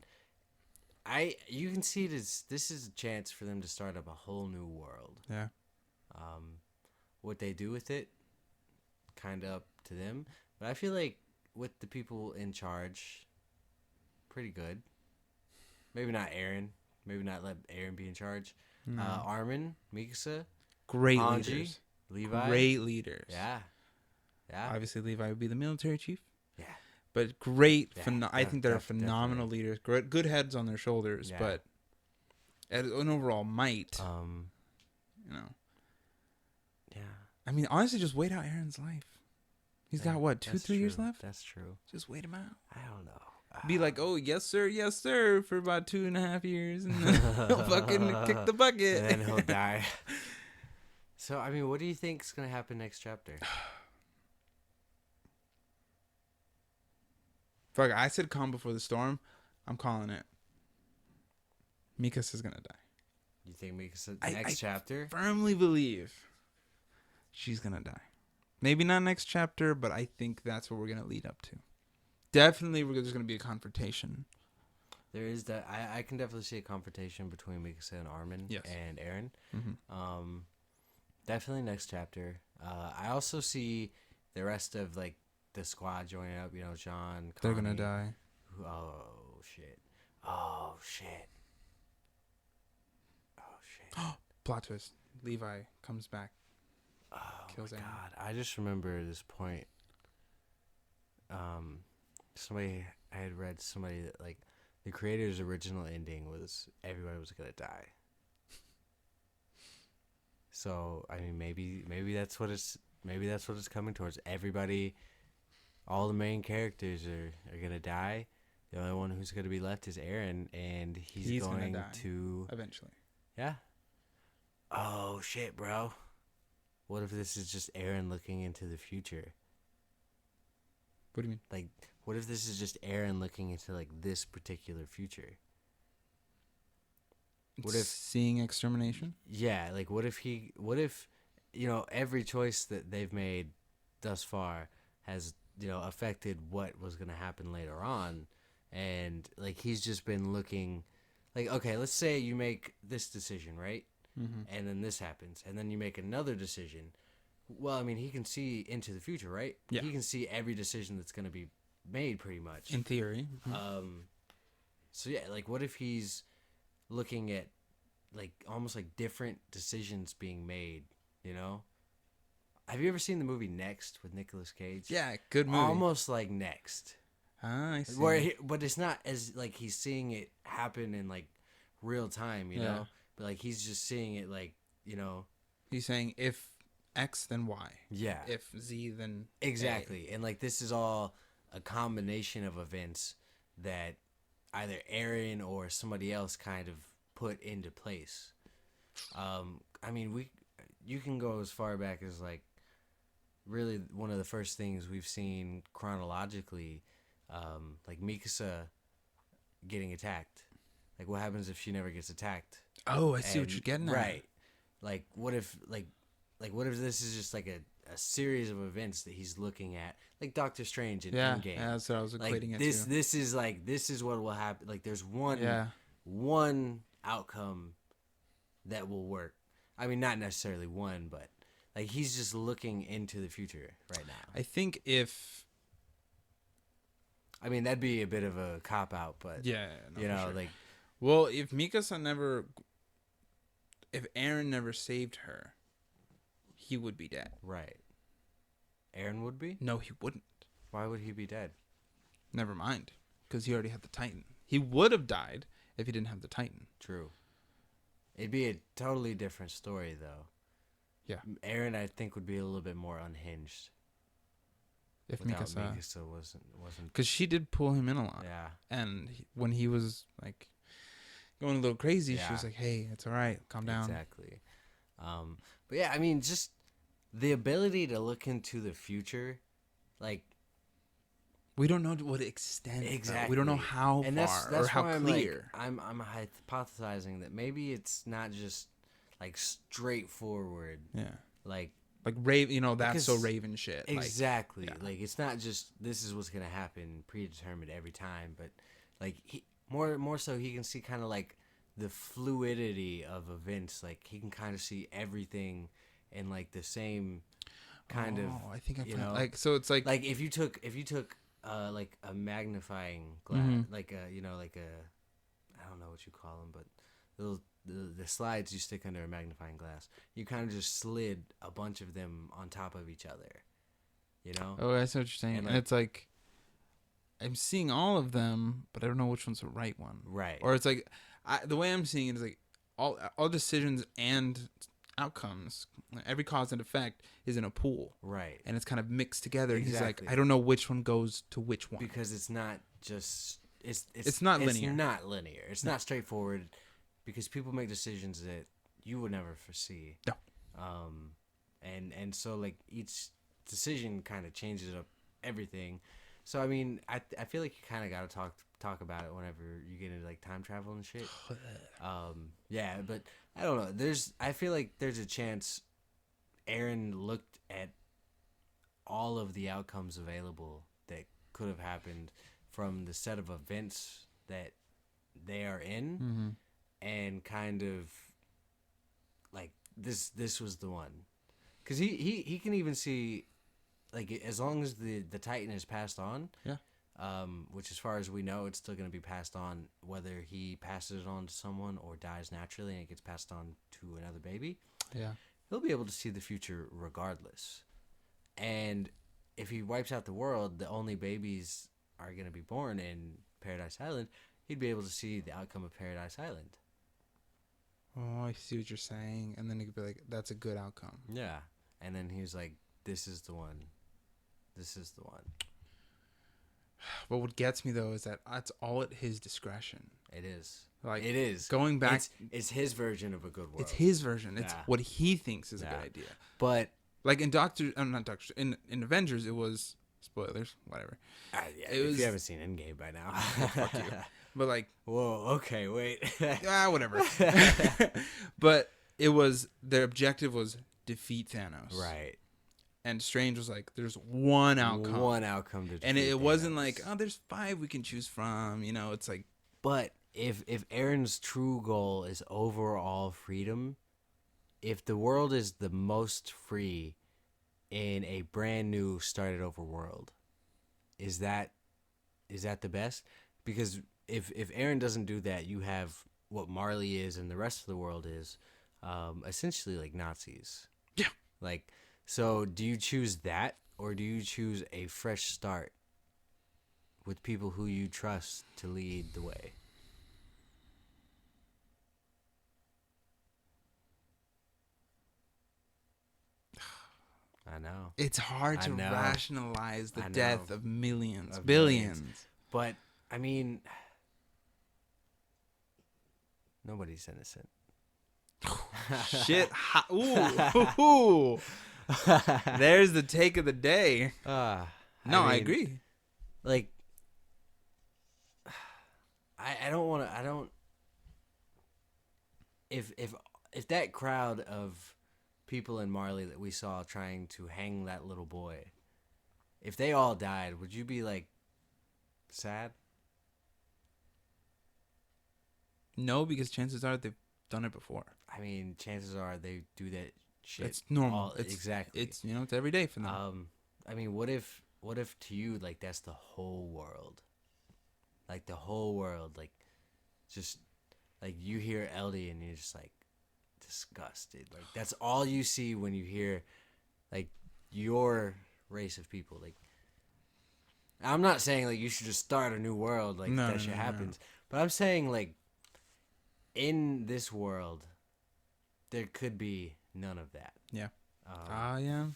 You can see this is a chance for them to start up a whole new world. Yeah. What they do with it, kind of up to them. But I feel like with the people in charge, pretty good. Maybe not Eren. Maybe not let Eren be in charge. No. Armin, Mikasa, great Hanji, leaders. Levi. Great leaders. Yeah. Obviously, Levi would be the military chief. Yeah. But great. I think they're phenomenal leaders. Good heads on their shoulders. Yeah. But at an overall might, Yeah. I mean, honestly, just wait out Eren's life. He's got, 2-3 years left? That's true. Just wait him out. I don't know. Be like, oh, yes, sir, for about 2.5 years. And then he'll fucking kick the bucket. And then he'll die. So, I mean, what do you think is going to happen next chapter? Fuck, I said calm before the storm. I'm calling it. Mikasa's going to die. You think Mikasa's next chapter? I firmly believe she's going to die. Maybe not next chapter, but I think that's what we're going to lead up to. Definitely, there's going to be a confrontation. There is that. I can definitely see a confrontation between Mikasa and Armin and Eren. Mm-hmm. Definitely next chapter. I also see the rest of the squad joining up. Jean. They're going to die. Oh shit! Oh shit! Oh shit! Plot twist. Levi comes back. Oh kills my Eren. God! I just remember this point. I had read somebody that the creator's original ending was everybody was gonna die. So I mean, maybe that's what it's coming towards. Everybody, all the main characters are gonna die. The only one who's gonna be left is Eren, and he's going to eventually. Yeah. Oh shit, bro! What if this is just Eren looking into the future? What do you mean? What if this is just Eren looking into this particular future? What if seeing extermination? Yeah, what if every choice that they've made thus far has affected what was going to happen later on, and like he's just been looking. Like, okay, let's say you make this decision, right? Mm-hmm. And then this happens, and then you make another decision. Well, I mean, he can see into the future, right? Yeah. He can see every decision that's going to be made, pretty much. In theory. Mm-hmm. So yeah, like, what if he's looking at, like, almost like different decisions being made? You know? Have you ever seen the movie Next with Nicolas Cage? Yeah, good movie. Almost like Next. Ah, I see. But it's not as like he's seeing it happen in like real time, you know. But like he's just seeing it like, you know. He's saying if X then Y. Yeah. If Z then exactly. A. And like this is all a combination of events that either Aaron or somebody else kind of put into place. I mean, you can go as far back as like really one of the first things we've seen chronologically. Like Mikasa getting attacked. Like, what happens if she never gets attacked? Oh, I see what you're getting at. Right. Like, what if what if this is just like a series of events that he's looking at, like Doctor Strange in Endgame? Yeah, that's what I was equating like, it to. This is what will happen. Like, there's one outcome that will work. I mean, not necessarily one, but like he's just looking into the future right now. I think if. I mean, that'd be a bit of a cop-out, but, you know, sure. like... Well, if Aaron never saved her, he would be dead. Right. Aaron would be? No, he wouldn't. Why would he be dead? Never mind, because he already had the Titan. He would have died if he didn't have the Titan. True. It'd be a totally different story, though. Yeah. Aaron, I think, would be a little bit more unhinged. If Mikasa wasn't, because she did pull him in a lot. Yeah. And when he was like going a little crazy, she was like, "Hey, it's all right, calm down." Exactly. But yeah, I mean, just the ability to look into the future, like we don't know to what extent. Exactly. We don't know how and far that's or how I'm clear. Like, I'm hypothesizing that maybe it's not just like straightforward. Yeah. Like Raven, you know, that's so Raven shit. Exactly. Like it's not just this is what's gonna happen predetermined every time, but like he more so he can see kind of like the fluidity of events. Like he can kind of see everything in like the same kind of. I think I know. Like so it's like if you took like a magnifying glass, like a I don't know what you call them, but the slides you stick under a magnifying glass, you kind of just slid a bunch of them on top of each other, you know? Oh, I see what you're saying. And it's like, I'm seeing all of them, but I don't know which one's the right one. Right. Or it's like, the way I'm seeing it is like, all decisions and outcomes, every cause and effect is in a pool. Right. And it's kind of mixed together. Exactly. He's like, I don't know which one goes to which one. Because it's not just... It's not linear. It's not linear. It's not straightforward. Because people make decisions that you would never foresee. No. And so like each decision kind of changes up everything. So I mean, I feel like you kind of got to talk about it whenever you get into like time travel and shit. Yeah, but I don't know. I feel like there's a chance Aaron looked at all of the outcomes available that could have happened from the set of events that they are in. Mm-hmm. And kind of like this was the one, because he can even see like as long as the Titan is passed on, which as far as we know it's still going to be passed on whether he passes it on to someone or dies naturally and it gets passed on to another baby. Yeah, he'll be able to see the future regardless. And if he wipes out the world, the only babies are going to be born in Paradise Island. He'd be able to see the outcome of Paradise Island. Oh, I see what you're saying. And then he could be like, that's a good outcome. Yeah. And then he was like, this is the one. This is the one. But what gets me, though, is that it's all at his discretion. It is. Like, it is. Going back. It's his version of a good world. It's his version. It's what he thinks is a good idea. But. Like in in Avengers, it was. Spoilers, whatever. If you haven't seen Endgame by now. Fuck you. But like, whoa, okay, wait. Whatever. But it was, their objective was defeat Thanos. Right. And Strange was like, there's one outcome. One outcome to defeat and it Thanos. Wasn't like, oh, there's 5 we can choose from. You know, it's like. But if Aaron's true goal is overall freedom, if the world is the most free in a brand new started over world, is that the best? Because if Aaron doesn't do that, you have what Marley is and the rest of the world is essentially like Nazis. Yeah. Like, so do you choose that, or do you choose a fresh start with people who you trust to lead the way? I know. It's hard to rationalize the death of millions, billions. But, I mean, nobody's innocent. Shit. Ooh. There's the take of the day. I agree. Like, I don't want to. I don't. If that crowd of people in Marley that we saw trying to hang that little boy, if they all died, would you be like sad? No, because chances are they've done it before. I mean, chances are they do that shit. It's normal. Exactly. It's it's every day for them. I mean, what if to you, like, that's the whole world? Like, the whole world, like, just, like, you hear Eldie and you're just, like, disgusted. Like, that's all you see when you hear, like, your race of people. Like, I'm not saying, like, you should just start a new world, like, that shit happens. But I'm saying, like, in this world, there could be none of that. Yeah. Yeah.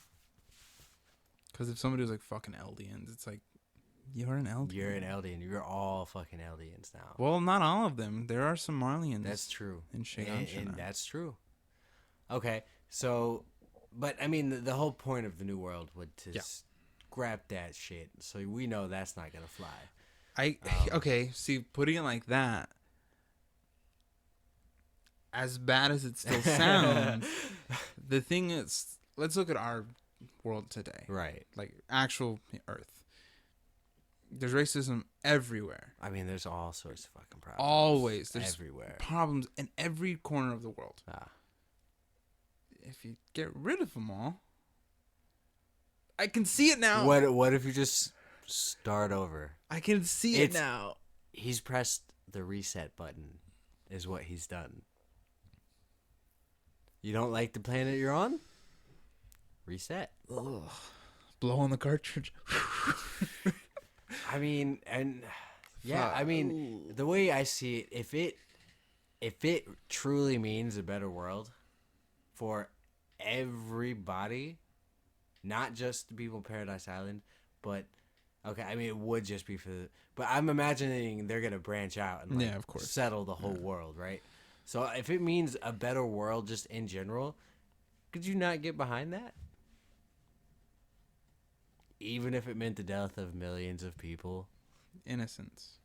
Because if somebody was like fucking Eldians, it's like, you're an Eldian. You're an Eldian. You're all fucking Eldians now. Well, not all of them. There are some Marlians. That's true. In Shigansha. And that's true. Okay, so, but I mean, the whole point of the new world would to scrap that shit. So we know that's not gonna fly. Okay. See, putting it like that, as bad as it still sounds, the thing is, let's look at our world today. Right. Like, actual Earth. There's racism everywhere. I mean, there's all sorts of fucking problems. Always. There's everywhere. Problems in every corner of the world. If you get rid of them all, I can see it now. What if you just start over? I can see it now. He's pressed the reset button, is what he's done. You don't like the planet you're on? Reset. Ugh. Blow on the cartridge. I mean, and yeah, I mean, the way I see it, if it truly means a better world for everybody, not just the people of Paradise Island, but okay, I mean, it would just be but I'm imagining they're gonna branch out and of course, settle the whole world, right? So if it means a better world just in general, could you not get behind that? Even if it meant the death of millions of people. Innocents.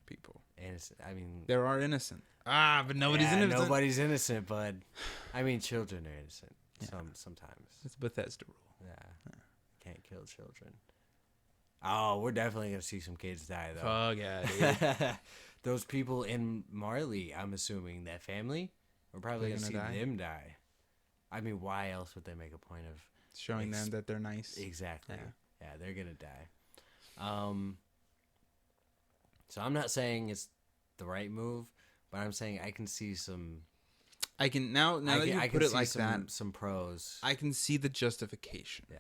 People. Innocent. I mean... There are innocent. But nobody's innocent. Nobody's innocent, but... I mean, children are innocent. Sometimes. It's a Bethesda rule. Yeah. Can't kill children. Oh, we're definitely going to see some kids die, though. Fuck yeah, dude. Those people in Marley, I'm assuming, that family, we're probably going to see them die. I mean, why else would they make a point of... showing them that they're nice. Exactly. Yeah, they're going to die. So I'm not saying it's the right move, but I'm saying I can see some... I can, now that you put it like that... some pros. I can see the justification. Yeah.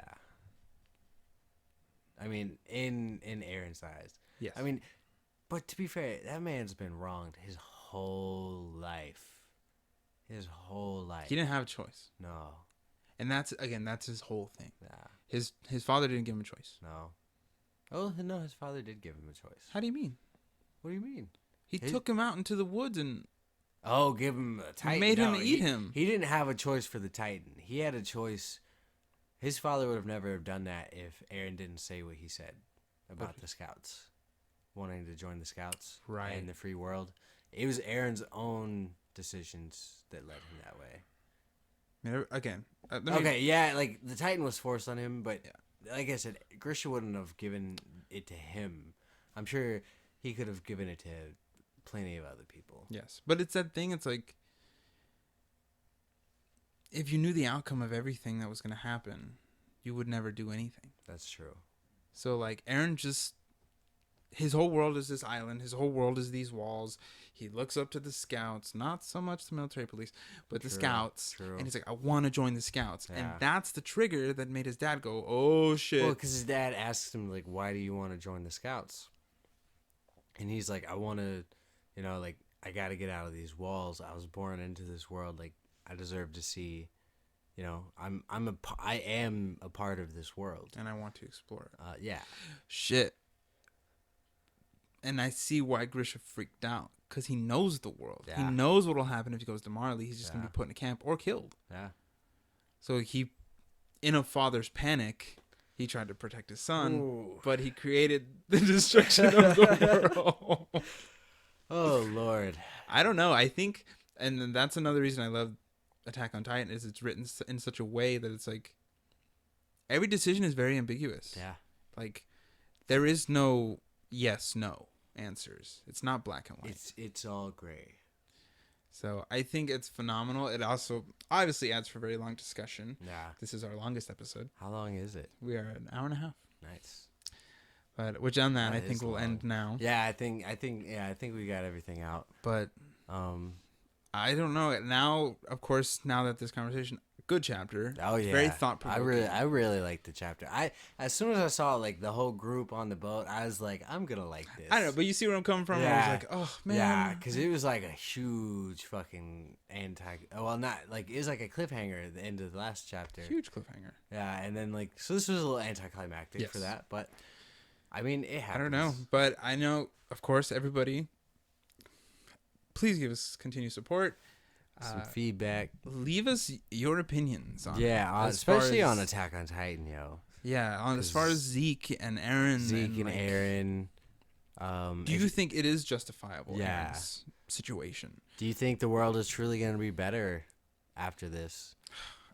I mean, in Aaron's eyes. Yes. I mean, but to be fair, that man's been wronged his whole life. His whole life. He didn't have a choice. No. And that's his whole thing. Yeah. His father didn't give him a choice. No. Oh, no, his father did give him a choice. How do you mean? What do you mean? He took him out into the woods and... Oh, give him a Titan. Made him eat him. He didn't have a choice for the Titan. He had a choice. His father would have never done that if Aaron didn't say what he said about the Scouts. Wanting to join the Scouts. Right. And the free world. It was Aaron's own decisions that led him that way. I mean, again. Like the Titan was forced on him, but like I said, Grisha wouldn't have given it to him. I'm sure he could have given it to plenty of other people. Yes, but it's that thing. It's like if you knew the outcome of everything that was going to happen, you would never do anything. That's true. So like Eren his whole world is this island. His whole world is these walls. He looks up to the scouts, not so much the military police, but the scouts. True. And he's like, I want to join the scouts. Yeah. And that's the trigger that made his dad go, oh, shit. Well, because his dad asks him, like, why do you want to join the scouts? And he's like, I want to, like, I got to get out of these walls. I was born into this world. Like, I deserve to see, I am a part of this world. And I want to explore it. Yeah. Shit. And I see why Grisha freaked out. Because he knows the world. Yeah. He knows what will happen if he goes to Marley. He's just going to be put in a camp or killed. Yeah. So he, in a father's panic, he tried to protect his son. But he created the destruction of the world. Oh, Lord. I don't know. I think, and that's another reason I love Attack on Titan, is it's written in such a way that it's like, every decision is very ambiguous. Yeah. Like, there is no yes, no answers. It's not black and white. It's all gray. So I think it's phenomenal. It also obviously adds for a very long discussion. Yeah. This is our longest episode. How long is it? We are an hour and a half. Nice. But which on that I think we'll end now. Yeah, I think we got everything out. But I don't know. Now, of course, now that this conversation, good chapter. Oh yeah, very thought provoking. I really liked the chapter. As soon as I saw like the whole group on the boat, I was like, I'm gonna like this. I don't know, but you see where I'm coming from. Yeah. I was like, oh man. Yeah, because it was like a huge fucking not like it was like a cliffhanger at the end of the last chapter. Huge cliffhanger. Yeah, and then like so this was a little anticlimactic for that, but I mean it happens. I don't know, but I know, of course, everybody. Please give us continued support. Some feedback. Leave us your opinions on especially on Attack on Titan, yo. Yeah, as far as Zeke and Eren. Eren. Do you think it is justifiable? Yeah. Eren's situation. Do you think the world is truly going to be better after this?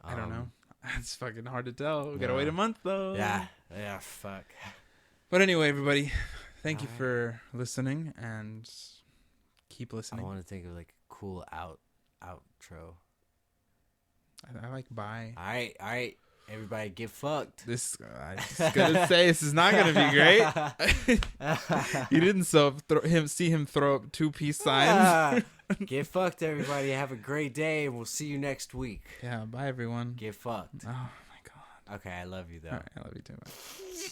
I don't know. It's fucking hard to tell. We gotta wait a month though. Yeah. Yeah. Fuck. But anyway, everybody, thank you for listening and keep listening. I want to think of like a cool outro. I like bye. All right. Everybody get fucked. I was gonna say this is not gonna be great. You didn't see him throw up 2 peace signs. Get fucked, everybody. Have a great day, and we'll see you next week. Yeah, bye everyone. Get fucked. Oh my god. Okay, I love you though. All right, I love you too. Bye.